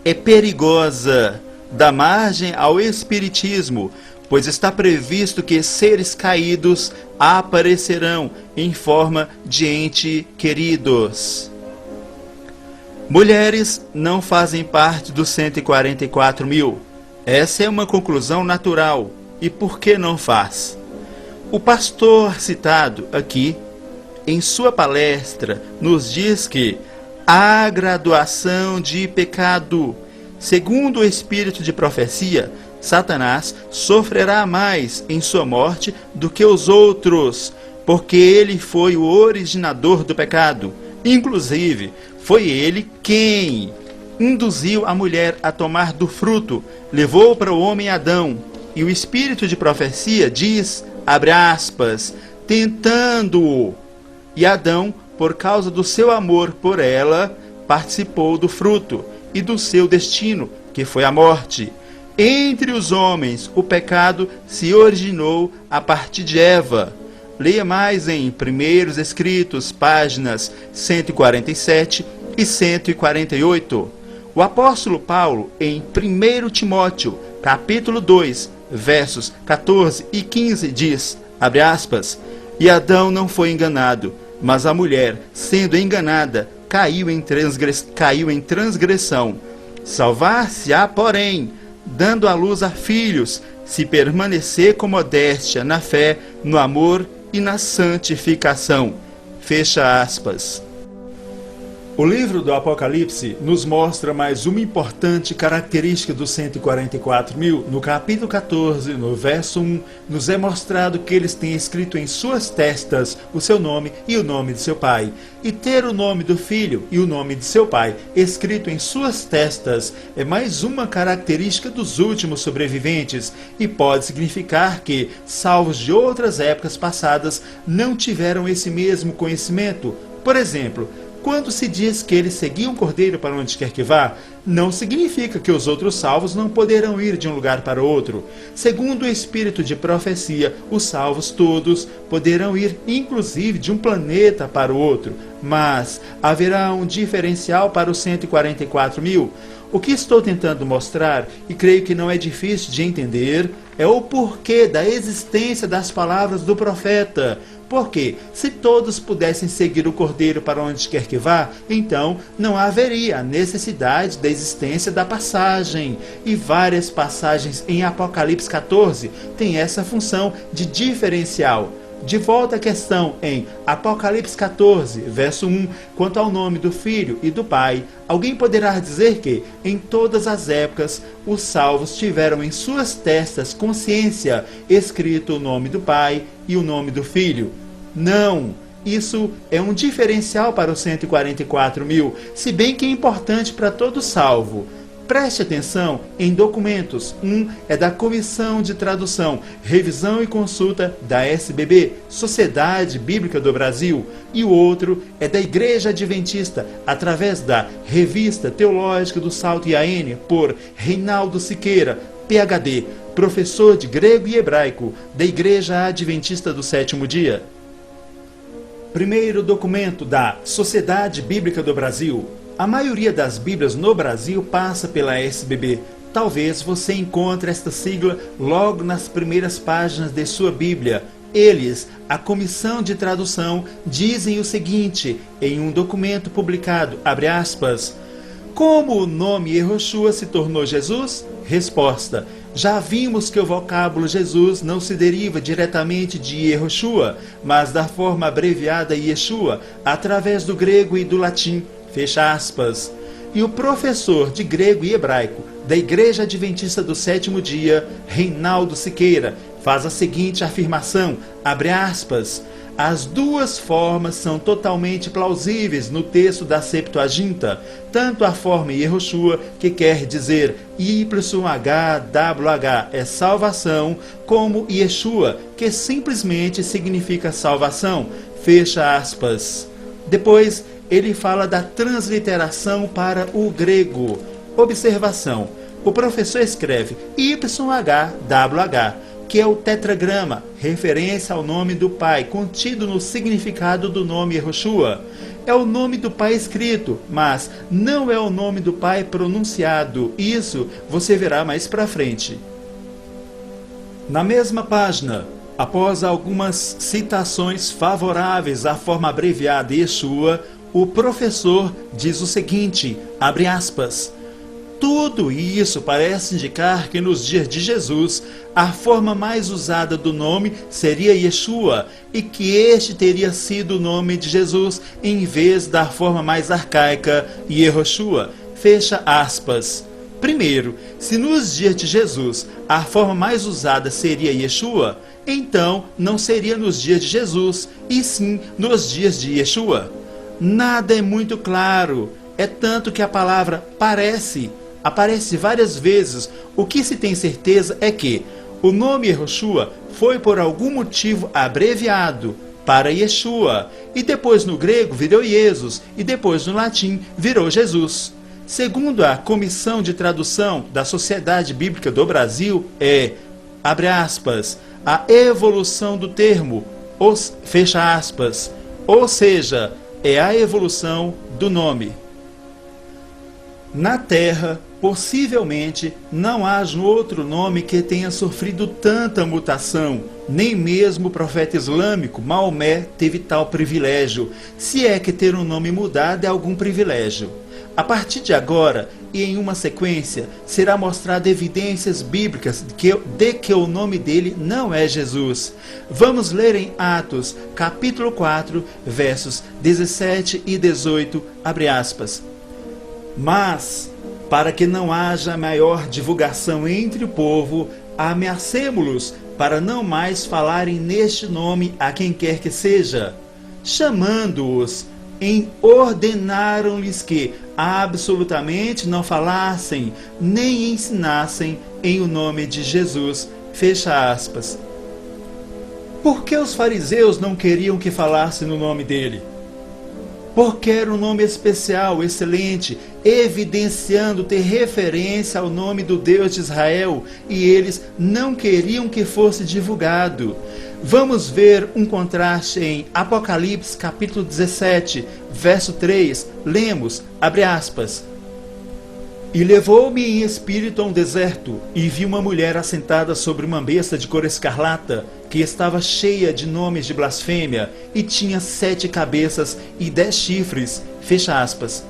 É perigosa, dá margem ao espiritismo, pois está previsto que seres caídos aparecerão em forma de entes queridos. Mulheres não fazem parte dos 144.000. Essa é uma conclusão natural. E por que não faz? O pastor citado aqui, em sua palestra, nos diz que há graduação de pecado. Segundo o espírito de profecia, Satanás sofrerá mais em sua morte do que os outros, porque ele foi o originador do pecado. Inclusive, foi ele quem induziu a mulher a tomar do fruto, levou para o homem Adão. E o espírito de profecia diz, abre aspas, tentando-o. E Adão, por causa do seu amor por ela, participou do fruto e do seu destino, que foi a morte. Entre os homens, o pecado se originou a partir de Eva. Leia mais em Primeiros Escritos, páginas 147 e 148. O apóstolo Paulo, em 1 Timóteo, capítulo 2, versos 14 e 15, diz, abre aspas, e Adão não foi enganado, mas a mulher, sendo enganada, caiu em transgressão. Salvar-se-á, porém, dando à luz a filhos, se permanecer com modéstia na fé, no amor e na santificação. Fecha aspas. O livro do Apocalipse nos mostra mais uma importante característica dos 144.000. No capítulo 14, no verso 1, nos é mostrado que eles têm escrito em suas testas o seu nome e o nome de seu pai. E ter o nome do filho e o nome de seu pai escrito em suas testas é mais uma característica dos últimos sobreviventes e pode significar que, salvos de outras épocas passadas, não tiveram esse mesmo conhecimento. Por exemplo, quando se diz que eles seguiam o cordeiro para onde quer que vá, não significa que os outros salvos não poderão ir de um lugar para outro. Segundo o espírito de profecia, os salvos todos poderão ir inclusive de um planeta para o outro, mas haverá um diferencial para os 144.000. O que estou tentando mostrar, e creio que não é difícil de entender, é o porquê da existência das palavras do profeta. Porque, se todos pudessem seguir o Cordeiro para onde quer que vá, então não haveria a necessidade da existência da passagem. E várias passagens em Apocalipse 14 têm essa função de diferencial. De volta à questão em Apocalipse 14, verso 1, quanto ao nome do Filho e do Pai, alguém poderá dizer que, em todas as épocas, os salvos tiveram em suas testas consciência escrito o nome do Pai e o nome do Filho? Não! Isso é um diferencial para os 144.000, se bem que é importante para todo salvo. Preste atenção em documentos. Um é da Comissão de Tradução, Revisão e Consulta da SBB, Sociedade Bíblica do Brasil, e o outro é da Igreja Adventista, através da Revista Teológica do Salto IAN, por Reinaldo Siqueira, PhD, professor de grego e hebraico da Igreja Adventista do Sétimo Dia. Primeiro documento da Sociedade Bíblica do Brasil. A maioria das Bíblias no Brasil passa pela SBB. Talvez você encontre esta sigla logo nas primeiras páginas de sua Bíblia. Eles, a Comissão de Tradução, dizem o seguinte em um documento publicado, abre aspas, como o nome Yehoshua se tornou Jesus? Resposta, já vimos que o vocábulo Jesus não se deriva diretamente de Yehoshua, mas da forma abreviada Yeshua, através do grego e do latim. Fecha aspas. E o professor de grego e hebraico da Igreja Adventista do Sétimo Dia, Reinaldo Siqueira, faz a seguinte afirmação, abre aspas, as duas formas são totalmente plausíveis no texto da Septuaginta, tanto a forma Yehoshua, que quer dizer YHWH é salvação, como Yeshua, que simplesmente significa salvação, fecha aspas. Depois, ele fala da transliteração para o grego. Observação, o professor escreve YHWH, que é o tetragrama, referência ao nome do Pai, contido no significado do nome Yehoshua. É o nome do Pai escrito, mas não é o nome do Pai pronunciado. Isso você verá mais pra frente. Na mesma página, após algumas citações favoráveis à forma abreviada Yeshua, o professor diz o seguinte, abre aspas, tudo isso parece indicar que nos dias de Jesus, a forma mais usada do nome seria Yeshua e que este teria sido o nome de Jesus em vez da forma mais arcaica Yehoshua. Fecha aspas. Primeiro, se nos dias de Jesus a forma mais usada seria Yeshua, então não seria nos dias de Jesus, e sim nos dias de Yeshua. Nada é muito claro, é tanto que a palavra aparece várias vezes. O que se tem certeza é que o nome Yehoshua foi por algum motivo abreviado para Yeshua, e depois no grego virou Jesus, e depois no latim virou Jesus. Segundo a Comissão de Tradução da Sociedade Bíblica do Brasil, abre aspas, a evolução do termo, fecha aspas, ou seja, é a evolução do nome. Na Terra, possivelmente, não haja outro nome que tenha sofrido tanta mutação. Nem mesmo o profeta islâmico, Maomé, teve tal privilégio, se é que ter um nome mudado é algum privilégio. A partir de agora, e em uma sequência, será mostrado evidências bíblicas de que o nome dele não é Jesus. Vamos ler em Atos, capítulo 4, versos 17 e 18, abre aspas. Mas, para que não haja maior divulgação entre o povo, ameacemo-los para não mais falarem neste nome a quem quer que seja. Chamando-os, ordenaram-lhes que absolutamente não falassem, nem ensinassem em o nome de Jesus. Fecha aspas. Por que os fariseus não queriam que falasse no nome dele? Porque era um nome especial, excelente, evidenciando ter referência ao nome do Deus de Israel, e eles não queriam que fosse divulgado. Vamos ver um contraste em Apocalipse capítulo 17, verso 3, lemos, abre aspas, e levou-me em espírito a um deserto, e vi uma mulher assentada sobre uma besta de cor escarlata, que estava cheia de nomes de blasfêmia, e tinha 7 cabeças e 10 chifres, fecha aspas.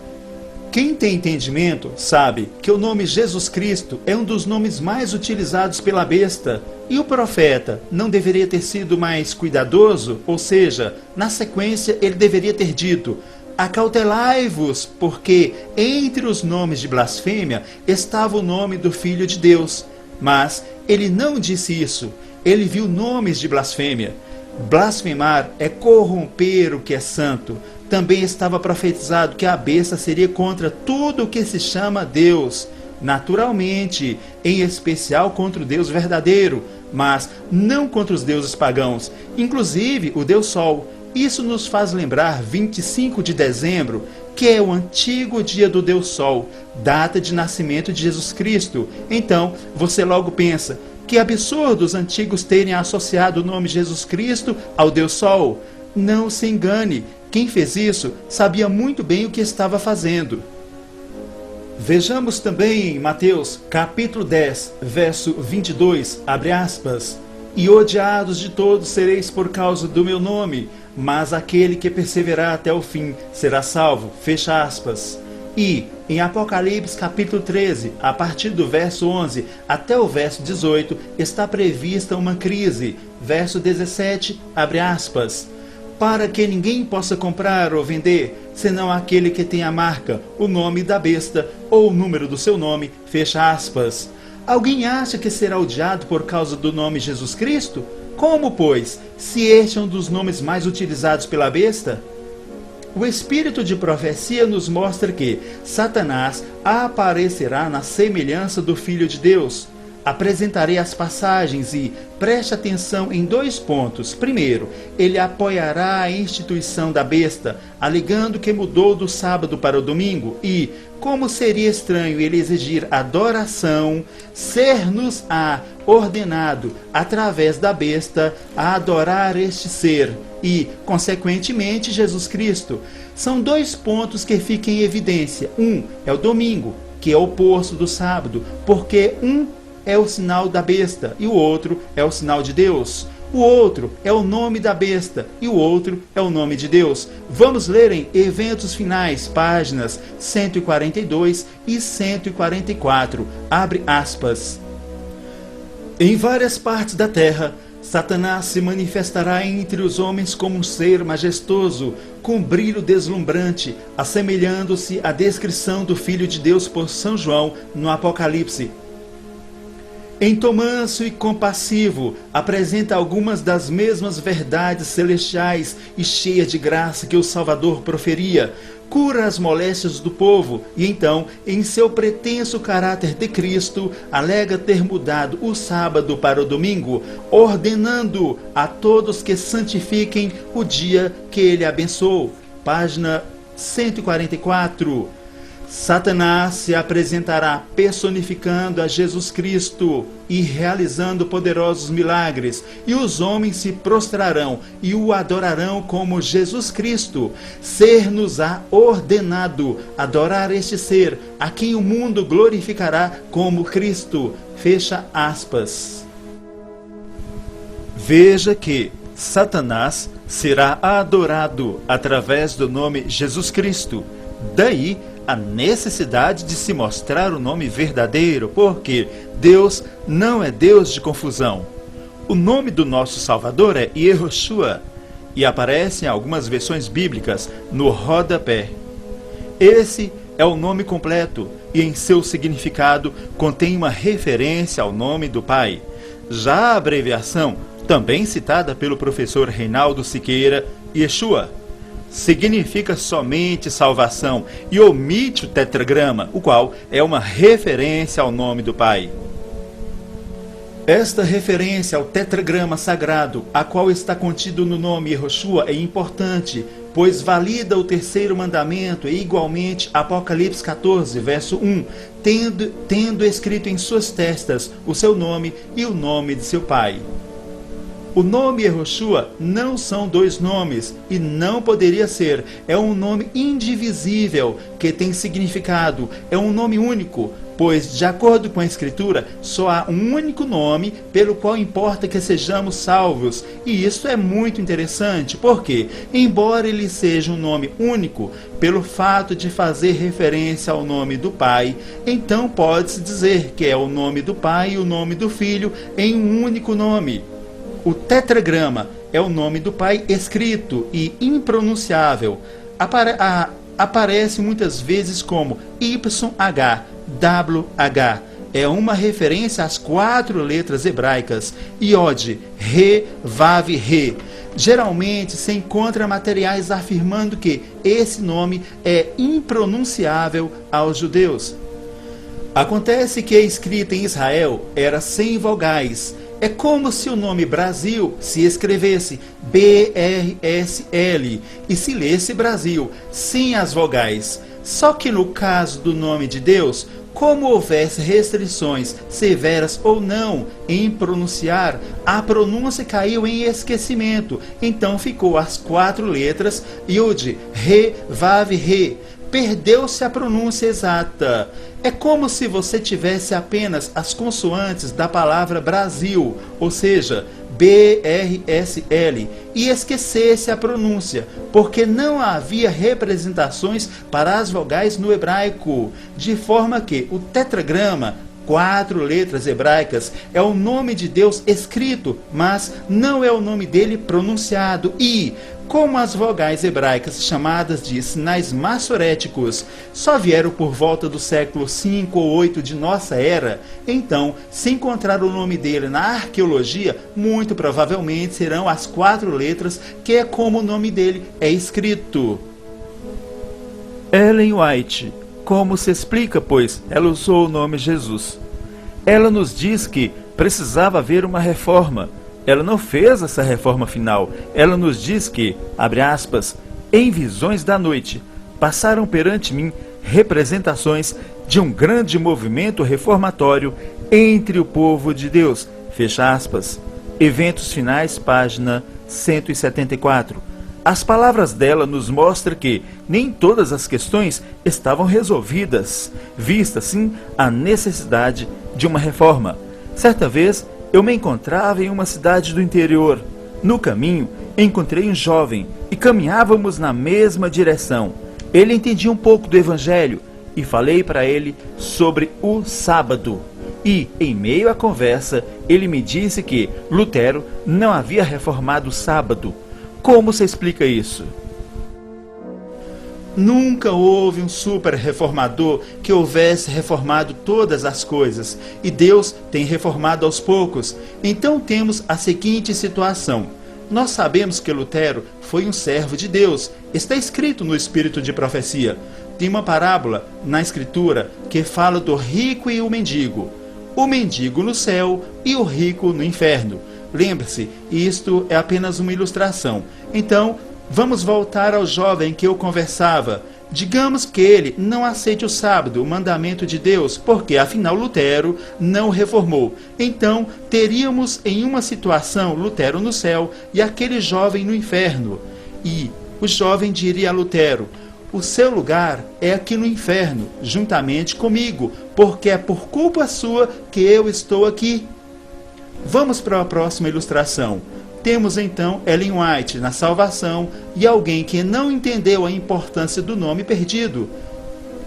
Quem tem entendimento sabe que o nome Jesus Cristo é um dos nomes mais utilizados pela besta, e o profeta não deveria ter sido mais cuidadoso, ou seja, na sequência ele deveria ter dito, acautelai-vos, porque entre os nomes de blasfêmia estava o nome do Filho de Deus. Mas ele não disse isso, ele viu nomes de blasfêmia. Blasfemar é corromper o que é santo. Também estava profetizado que a besta seria contra tudo o que se chama Deus, naturalmente, em especial contra o Deus verdadeiro, mas não contra os deuses pagãos, inclusive o Deus Sol. Isso nos faz lembrar 25 de dezembro, que é o antigo dia do Deus Sol, data de nascimento de Jesus Cristo. Então, você logo pensa, que absurdo os antigos terem associado o nome Jesus Cristo ao Deus Sol. Não se engane, quem fez isso sabia muito bem o que estava fazendo. Vejamos também em Mateus, capítulo 10, verso 22, abre aspas, e odiados de todos sereis por causa do meu nome, mas aquele que perseverar até o fim será salvo, fecha aspas. E, em Apocalipse capítulo 13, a partir do verso 11 até o verso 18, está prevista uma crise, verso 17, abre aspas, para que ninguém possa comprar ou vender, senão aquele que tem a marca, o nome da besta ou o número do seu nome, fecha aspas. Alguém acha que será odiado por causa do nome Jesus Cristo? Como, pois, se este é um dos nomes mais utilizados pela besta? O espírito de profecia nos mostra que Satanás aparecerá na semelhança do Filho de Deus. Apresentarei as passagens e preste atenção em 2 pontos. Primeiro, ele apoiará a instituição da besta, alegando que mudou do sábado para o domingo e, como seria estranho ele exigir adoração, ser-nos-á ordenado, através da besta, a adorar este ser e, consequentemente, Jesus Cristo. São 2 pontos que ficam em evidência. Um é o domingo, que é o oposto do sábado, porque um é o sinal da besta e o outro é o sinal de Deus. O outro é o nome da besta e o outro é o nome de Deus. Vamos ler em Eventos Finais, páginas 142 e 144. Abre aspas. Em várias partes da terra, Satanás se manifestará entre os homens como um ser majestoso, com brilho deslumbrante, assemelhando-se à descrição do Filho de Deus por São João no Apocalipse. Em tom manso e compassivo, apresenta algumas das mesmas verdades celestiais e cheias de graça que o Salvador proferia, cura as moléstias do povo e então, em seu pretenso caráter de Cristo, alega ter mudado o sábado para o domingo, ordenando a todos que santifiquem o dia que ele abençoou. Página 144. Satanás se apresentará personificando a Jesus Cristo e realizando poderosos milagres, e os homens se prostrarão e o adorarão como Jesus Cristo. Ser-nos-á ordenado adorar este ser, a quem o mundo glorificará como Cristo. Fecha aspas. Veja que Satanás será adorado através do nome Jesus Cristo. Daí a necessidade de se mostrar o nome verdadeiro, porque Deus não é Deus de confusão. O nome do nosso Salvador é Yehoshua e aparece em algumas versões bíblicas no rodapé. Esse é o nome completo e em seu significado contém uma referência ao nome do Pai. Já a abreviação, também citada pelo professor Reinaldo Siqueira, Yeshua, significa somente salvação e omite o tetragrama, o qual é uma referência ao nome do Pai. Esta referência ao tetragrama sagrado, a qual está contido no nome Yehoshua, é importante, pois valida o 3º mandamento e igualmente Apocalipse 14, verso 1, tendo escrito em suas testas o seu nome e o nome de seu Pai. O nome Yehoshua não são 2 nomes e não poderia ser. É um nome indivisível que tem significado. É um nome único, pois, de acordo com a Escritura, só há um único nome pelo qual importa que sejamos salvos. E isso é muito interessante, porque, embora ele seja um nome único, pelo fato de fazer referência ao nome do Pai, então pode-se dizer que é o nome do Pai e o nome do Filho em um único nome. O tetragrama é o nome do Pai escrito e impronunciável. Aparece muitas vezes como YHWH. É uma referência às 4 letras hebraicas, Iod, Re, Vav, Re. Geralmente se encontra materiais afirmando que esse nome é impronunciável aos judeus. Acontece que a escrita em Israel era sem vogais. É como se o nome Brasil se escrevesse BRSL e se lesse Brasil, sem as vogais. Só que no caso do nome de Deus, como houvesse restrições, severas ou não, em pronunciar, a pronúncia caiu em esquecimento. Então ficou as 4 letras Yud, Re, Vav, Re. Perdeu-se a pronúncia exata. É como se você tivesse apenas as consoantes da palavra Brasil, ou seja, BRSL, e esquecesse a pronúncia, porque não havia representações para as vogais no hebraico, de forma que o tetragrama, 4 letras hebraicas, é o nome de Deus escrito, mas não é o nome dele pronunciado. E, Como as vogais hebraicas chamadas de sinais massoréticos só vieram por volta do século 5 ou 8 de nossa era, então, se encontrar o nome dele na arqueologia, muito provavelmente serão as 4 letras que é como o nome dele é escrito. Ellen White. Como se explica, pois ela usou o nome Jesus? Ela nos diz que precisava haver uma reforma. Ela não fez essa reforma final. Ela nos diz que, abre aspas, em visões da noite, passaram perante mim representações de um grande movimento reformatório entre o povo de Deus, fecha aspas. Eventos finais, página 174. As palavras dela nos mostram que nem todas as questões estavam resolvidas, vista assim a necessidade de uma reforma. Certa vez, eu me encontrava em uma cidade do interior. No caminho, encontrei um jovem e caminhávamos na mesma direção. Ele entendia um pouco do evangelho e falei para ele sobre o sábado. E, em meio à conversa, ele me disse que Lutero não havia reformado o sábado. Como se explica isso? Nunca houve um super-reformador que houvesse reformado todas as coisas, e Deus tem reformado aos poucos. Então temos a seguinte situação. Nós sabemos que Lutero foi um servo de Deus. Está escrito no Espírito de Profecia. Tem uma parábola na Escritura que fala do rico e o mendigo. O mendigo no céu e o rico no inferno. Lembre-se, isto é apenas uma ilustração. Então, vamos voltar ao jovem que eu conversava. Digamos que ele não aceite o sábado, o mandamento de Deus, porque afinal Lutero não o reformou. Então, teríamos em uma situação Lutero no céu e aquele jovem no inferno. E o jovem diria a Lutero: o seu lugar é aqui no inferno, juntamente comigo, porque é por culpa sua que eu estou aqui. Vamos para a próxima ilustração. Temos então Ellen White na salvação e alguém que não entendeu a importância do nome perdido.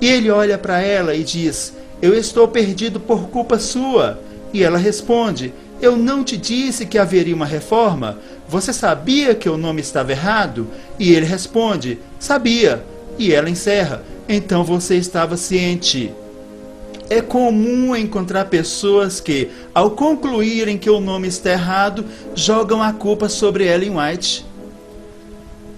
E ele olha para ela e diz: eu estou perdido por culpa sua. E ela responde: eu não te disse que haveria uma reforma? Você sabia que o nome estava errado? E ele responde: sabia. E ela encerra: então você estava ciente. É comum encontrar pessoas que, ao concluírem que o nome está errado, jogam a culpa sobre Ellen White.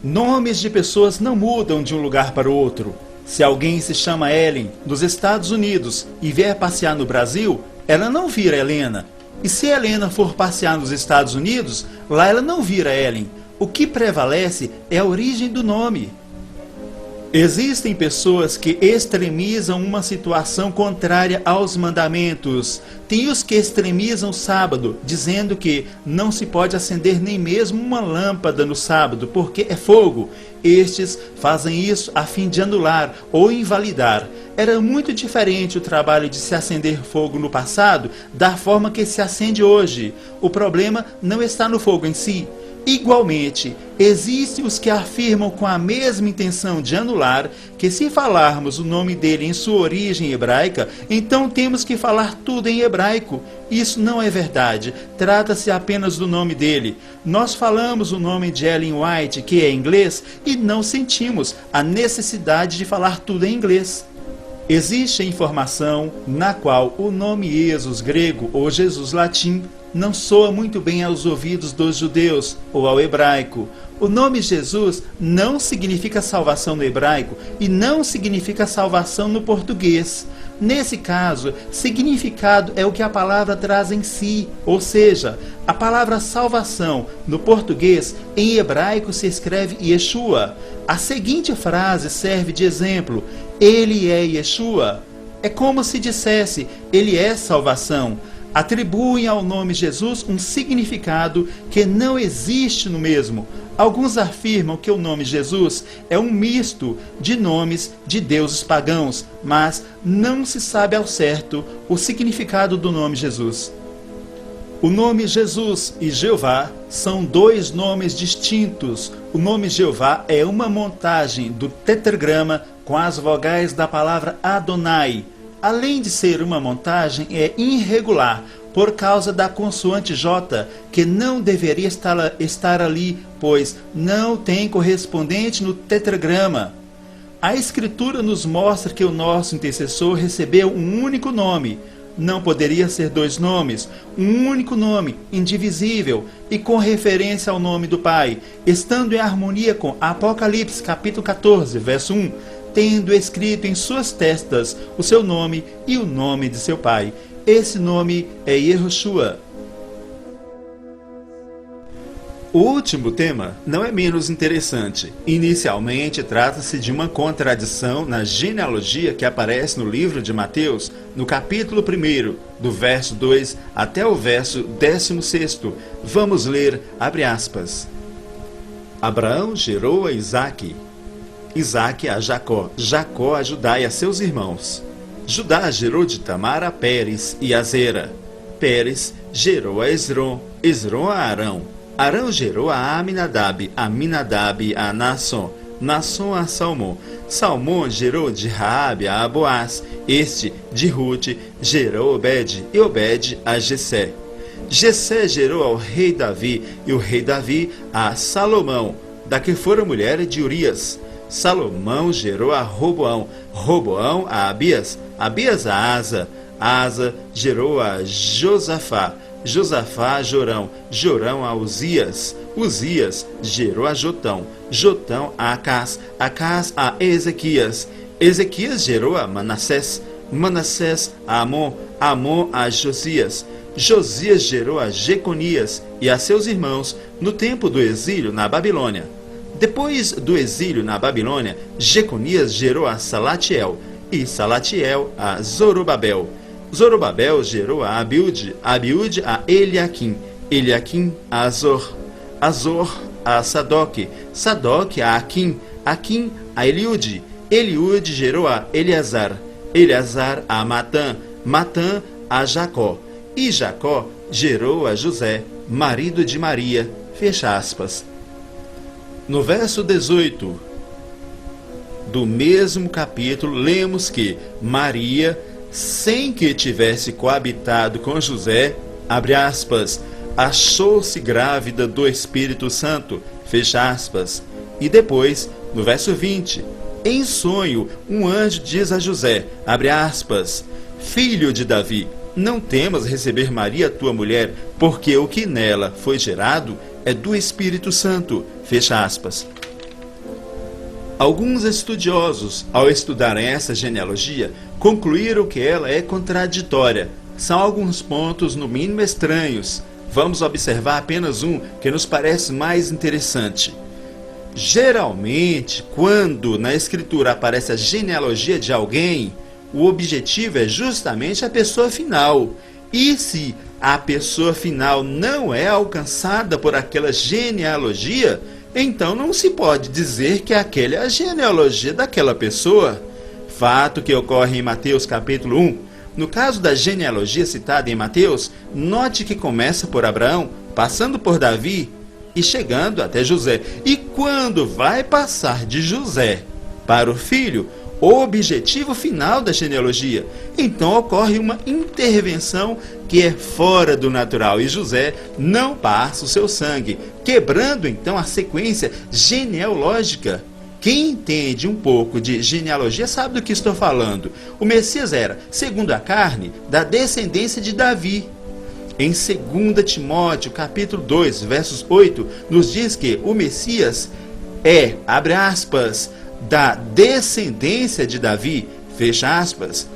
Nomes de pessoas não mudam de um lugar para o outro. Se alguém se chama Ellen dos Estados Unidos e vier passear no Brasil, ela não vira Helena. E se Helena for passear nos Estados Unidos, lá ela não vira Ellen. O que prevalece é a origem do nome. Existem pessoas que extremizam uma situação contrária aos mandamentos. Tem os que extremizam o sábado, dizendo que não se pode acender nem mesmo uma lâmpada no sábado, porque é fogo. Estes fazem isso a fim de anular ou invalidar. Era muito diferente o trabalho de se acender fogo no passado da forma que se acende hoje. O problema não está no fogo em si. Igualmente, existem os que afirmam com a mesma intenção de anular que se falarmos o nome dele em sua origem hebraica, então temos que falar tudo em hebraico. Isso não é verdade, trata-se apenas do nome dele. Nós falamos o nome de Ellen White, que é inglês, e não sentimos a necessidade de falar tudo em inglês. Existe a informação na qual o nome Jesus grego ou Jesus latim não soa muito bem aos ouvidos dos judeus ou ao hebraico. O nome Jesus não significa salvação no hebraico e não significa salvação no português. Nesse caso, significado é o que a palavra traz em si, ou seja, a palavra salvação no português, em hebraico se escreve Yeshua. A seguinte frase serve de exemplo: ele é Yeshua. É como se dissesse, ele é salvação. Atribuem ao nome Jesus um significado que não existe no mesmo. Alguns afirmam que o nome Jesus é um misto de nomes de deuses pagãos, mas não se sabe ao certo o significado do nome Jesus. O nome Jesus e Jeová são dois nomes distintos. O nome Jeová é uma montagem do tetragrama com as vogais da palavra Adonai. Além de ser uma montagem, é irregular, por causa da consoante J, que não deveria estar ali, pois não tem correspondente no tetragrama. A Escritura nos mostra que o nosso intercessor recebeu um único nome. Não poderia ser dois nomes, um único nome, indivisível, e com referência ao nome do Pai, estando em harmonia com Apocalipse capítulo 14, verso 1, tendo escrito em suas testas o seu nome e o nome de seu Pai. Esse nome é Yehoshua. O último tema não é menos interessante. Inicialmente, trata-se de uma contradição na genealogia que aparece no livro de Mateus, no capítulo 1, do verso 2 até o verso 16. Vamos ler, abre aspas. Abraão gerou a Isaque, Isaque a Jacó, Jacó a Judá e a seus irmãos. Judá gerou de Tamar a Pérez e a Zera. Pérez gerou a Esrom, Esrom a Arão. Arão gerou a Aminadab, Aminadab a Naasson, Naasson a Salmão. Salmão gerou de Raabe a Boaz. Este, de Rute, gerou Obed, e Obed a Jessé. Jessé gerou ao rei Davi, e o rei Davi a Salomão, da que fora mulher de Urias. Salomão gerou a Roboão, Roboão a Abias, Abias a Asa. Asa gerou a Josafá, Josafá a Jorão, Jorão a Uzias, Uzias gerou a Jotão, Jotão a Acás, Acás a Ezequias, Ezequias gerou a Manassés, Manassés a Amon, Amon a Josias, Josias gerou a Jeconias e a seus irmãos no tempo do exílio na Babilônia. Depois do exílio na Babilônia, Jeconias gerou a Salatiel, e Salatiel a Zorobabel. Zorobabel gerou a Abiúde, Abiúde a Eliaquim, Eliaquim a Azor, Azor a Sadoque, Sadoque a Aquim, Aquim a Eliúde, Eliúde gerou a Eleazar, Eleazar a Matã, Matã a Jacó, e Jacó gerou a José, marido de Maria. Fecha aspas. No verso 18 do mesmo capítulo, lemos que Maria, sem que tivesse coabitado com José, abre aspas, achou-se grávida do Espírito Santo, fecha aspas. E depois, no verso 20, em sonho, um anjo diz a José, abre aspas, filho de Davi, não temas receber Maria, tua mulher, porque o que nela foi gerado é do Espírito Santo, fecha aspas. Alguns estudiosos, ao estudarem essa genealogia, concluíram que ela é contraditória. São alguns pontos, no mínimo, estranhos. Vamos observar apenas um que nos parece mais interessante. Geralmente, quando na escritura aparece a genealogia de alguém, o objetivo é justamente a pessoa final. E se a pessoa final não é alcançada por aquela genealogia, então não se pode dizer que aquela é a genealogia daquela pessoa. Fato que ocorre em Mateus capítulo 1. No caso da genealogia citada em Mateus, note que começa por Abraão, passando por Davi e chegando até José. E quando vai passar de José para o filho, o objetivo final da genealogia, então ocorre uma intervenção que é fora do natural e José não passa o seu sangue, quebrando então a sequência genealógica. Quem entende um pouco de genealogia sabe do que estou falando. O Messias era, segundo a carne, da descendência de Davi. Em 2 Timóteo, capítulo 2, versos 8, nos diz que o Messias é, abre aspas, da descendência de Davi, fecha aspas.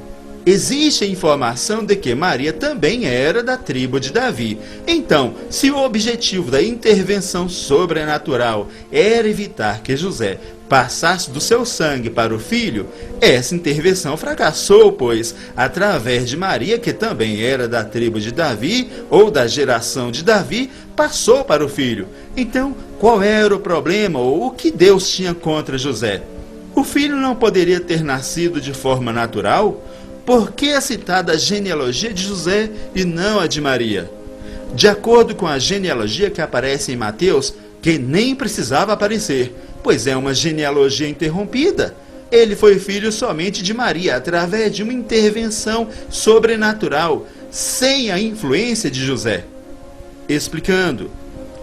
Existe a informação de que Maria também era da tribo de Davi. Então, se o objetivo da intervenção sobrenatural era evitar que José passasse do seu sangue para o filho, essa intervenção fracassou, pois, através de Maria, que também era da tribo de Davi, ou da geração de Davi, passou para o filho. Então, qual era o problema, ou o que Deus tinha contra José? O filho não poderia ter nascido de forma natural? Por que é citada a genealogia de José e não a de Maria? De acordo com a genealogia que aparece em Mateus, que nem precisava aparecer, pois é uma genealogia interrompida. Ele foi filho somente de Maria, através de uma intervenção sobrenatural. sem a influência de José. Explicando,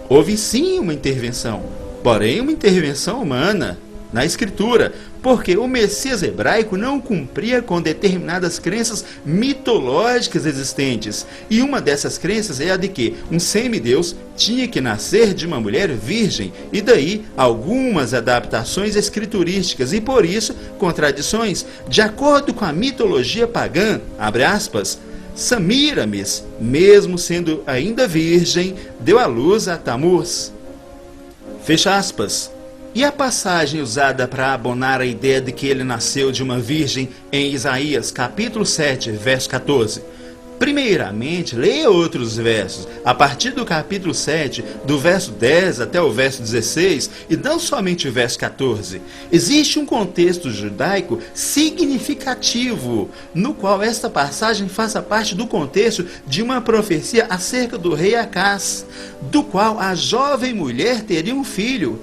houve sim uma intervenção, porém uma intervenção humana na Escritura, porque o Messias hebraico não cumpria com determinadas crenças mitológicas existentes. E uma dessas crenças é a de que um semideus tinha que nascer de uma mulher virgem, e daí algumas adaptações escriturísticas e, por isso, contradições. De acordo com a mitologia pagã, abre aspas, Samíramis, mesmo sendo ainda virgem, deu à luz a Tamuz. Fecha aspas. E a passagem usada para abonar a ideia de que ele nasceu de uma virgem em Isaías, capítulo 7, verso 14. Primeiramente, leia outros versos, a partir do capítulo 7, do verso 10 até o verso 16, e não somente o verso 14. Existe um contexto judaico significativo, no qual esta passagem faça parte do contexto de uma profecia acerca do rei Acás, do qual a jovem mulher teria um filho.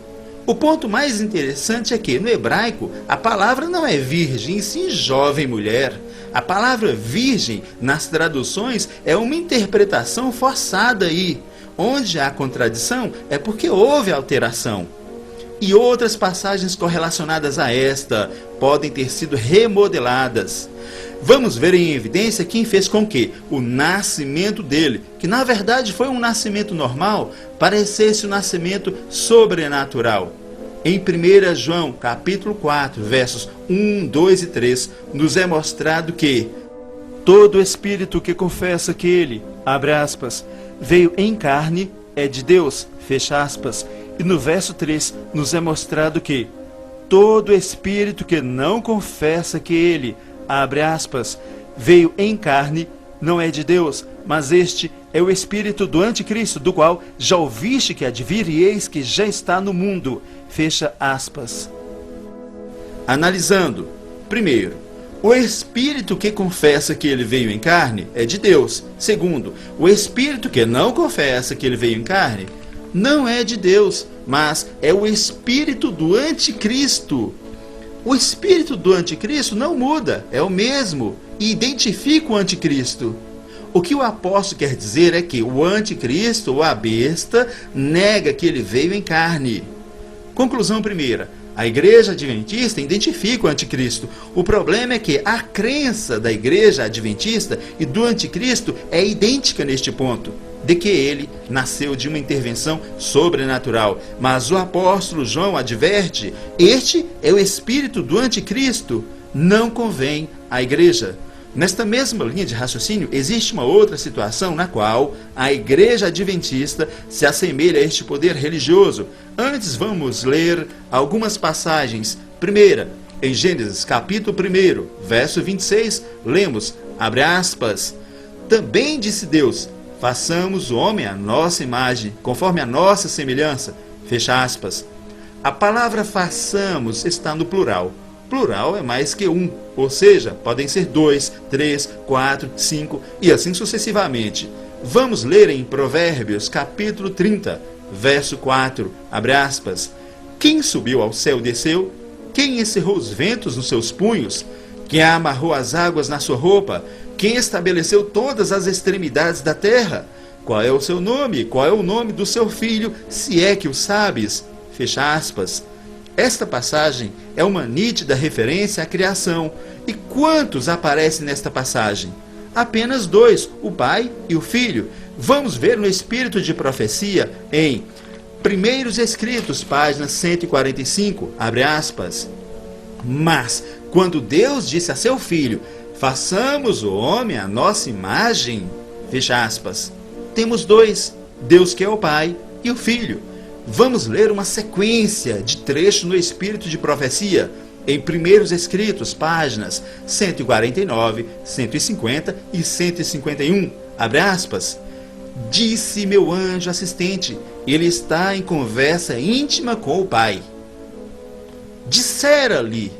O ponto mais interessante é que, no hebraico, a palavra não é virgem, e sim jovem mulher. A palavra virgem, nas traduções, é uma interpretação forçada aí. Onde há contradição é porque houve alteração. E outras passagens correlacionadas a esta podem ter sido remodeladas. Vamos ver em evidência quem fez com que o nascimento dele, que na verdade foi um nascimento normal, parecesse um nascimento sobrenatural. Em 1 João, capítulo 4, versos 1, 2 e 3, nos é mostrado que todo espírito que confessa que ele, abre aspas, veio em carne, é de Deus, fecha aspas. E no verso 3, nos é mostrado que todo espírito que não confessa que ele, abre aspas, veio em carne, não é de Deus, mas este é o espírito do anticristo, do qual já ouviste que há de vir e eis que já está no mundo, fecha aspas. Analisando, primeiro, o espírito que confessa que ele veio em carne é de Deus. Segundo, o espírito que não confessa que ele veio em carne não é de Deus, mas é o espírito do anticristo. O espírito do anticristo não muda, é o mesmo, e identifica o anticristo. O que o apóstolo quer dizer é que o anticristo, ou a besta, nega que ele veio em carne. Conclusão primeira. A igreja adventista identifica o anticristo. O problema é que a crença da igreja adventista e do anticristo é idêntica neste ponto, de que ele nasceu de uma intervenção sobrenatural. Mas o apóstolo João adverte, este é o espírito do anticristo, não convém à igreja. Nesta mesma linha de raciocínio, existe uma outra situação na qual a igreja adventista se assemelha a este poder religioso. Antes vamos ler algumas passagens. Primeira, em Gênesis capítulo 1, verso 26, lemos, abre aspas, também disse Deus, façamos o homem à nossa imagem, conforme a nossa semelhança, fecha aspas. A palavra façamos está no plural. Plural é mais que um, ou seja, podem ser 2, 3, 4, 5 e assim sucessivamente. Vamos ler em Provérbios capítulo 30, verso 4, abre aspas. Quem subiu ao céu e desceu? Quem encerrou os ventos nos seus punhos? Quem amarrou as águas na sua roupa? Quem estabeleceu todas as extremidades da terra? Qual é o seu nome? Qual é o nome do seu filho, se é que o sabes? Fecha aspas. Esta passagem é uma nítida referência à criação. E quantos aparecem nesta passagem? Apenas 2, o pai e o filho. Vamos ver no espírito de profecia em Primeiros Escritos, página 145, abre aspas. Mas, quando Deus disse a seu filho, façamos o homem à nossa imagem, fecha aspas, temos 2, Deus que é o pai e o filho. Vamos ler uma sequência de trechos no espírito de profecia em Primeiros Escritos, páginas 149, 150 e 151. Abre aspas. Disse meu anjo assistente, ele está em conversa íntima com o Pai. Dissera-lhes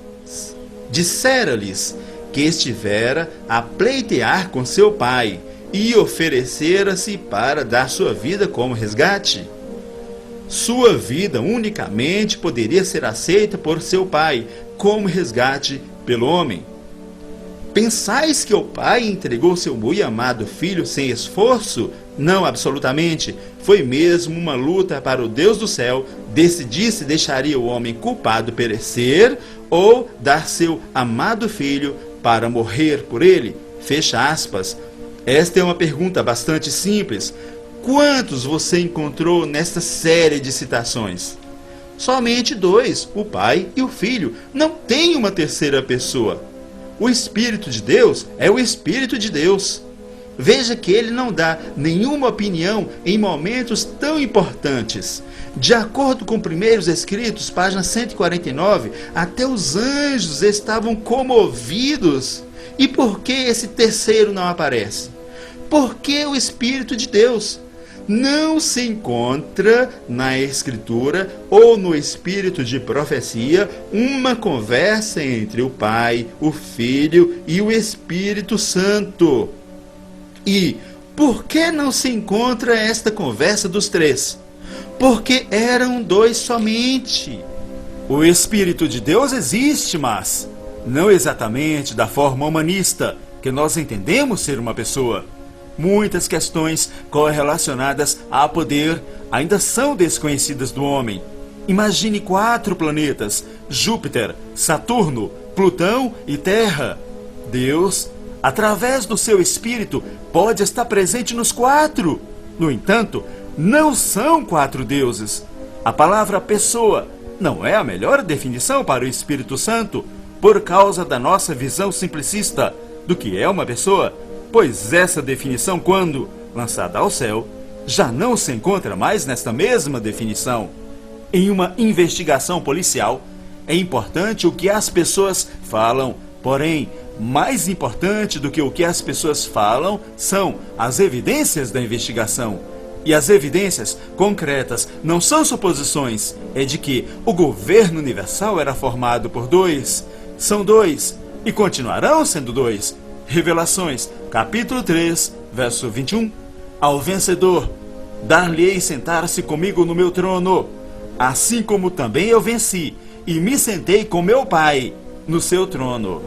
que estivera a pleitear com seu pai e oferecera-se para dar sua vida como resgate. Sua vida unicamente poderia ser aceita por seu pai como resgate pelo homem. Pensais que o Pai entregou seu muito amado Filho sem esforço? Não, absolutamente. Foi mesmo uma luta para o Deus do céu decidir se deixaria o homem culpado perecer ou dar seu amado Filho para morrer por ele. Fecha aspas. Esta é uma pergunta bastante simples. Quantos você encontrou nesta série de citações? Somente dois, o Pai e o Filho. Não tem uma terceira pessoa. O Espírito de Deus é o Espírito de Deus. Veja que ele não dá nenhuma opinião em momentos tão importantes. De acordo com Primeiros Escritos, página 149, até os anjos estavam comovidos. E por que esse terceiro não aparece? Porque o Espírito de Deus não se encontra na Escritura ou no espírito de profecia uma conversa entre o Pai, o Filho e o Espírito Santo. E por que não se encontra esta conversa dos três? Porque eram dois somente. O Espírito de Deus existe, mas não exatamente da forma humanista que nós entendemos ser uma pessoa. Muitas questões correlacionadas a poder ainda são desconhecidas do homem. Imagine 4 planetas: Júpiter, Saturno, Plutão e Terra. Deus, através do seu Espírito, pode estar presente nos 4. No entanto, não são 4 deuses. A palavra pessoa não é a melhor definição para o Espírito Santo, por causa da nossa visão simplicista do que é uma pessoa, pois essa definição, quando lançada ao céu, já não se encontra mais nesta mesma definição. Em uma investigação policial, é importante o que as pessoas falam, porém, mais importante do que o que as pessoas falam são as evidências da investigação. E as evidências concretas não são suposições, é de que o governo universal era formado por 2, são 2 e continuarão sendo 2. Revelações, capítulo 3, verso 21. Ao vencedor, dar-lhe-ei sentar-se comigo no meu trono, assim como também eu venci, e me sentei com meu Pai no seu trono.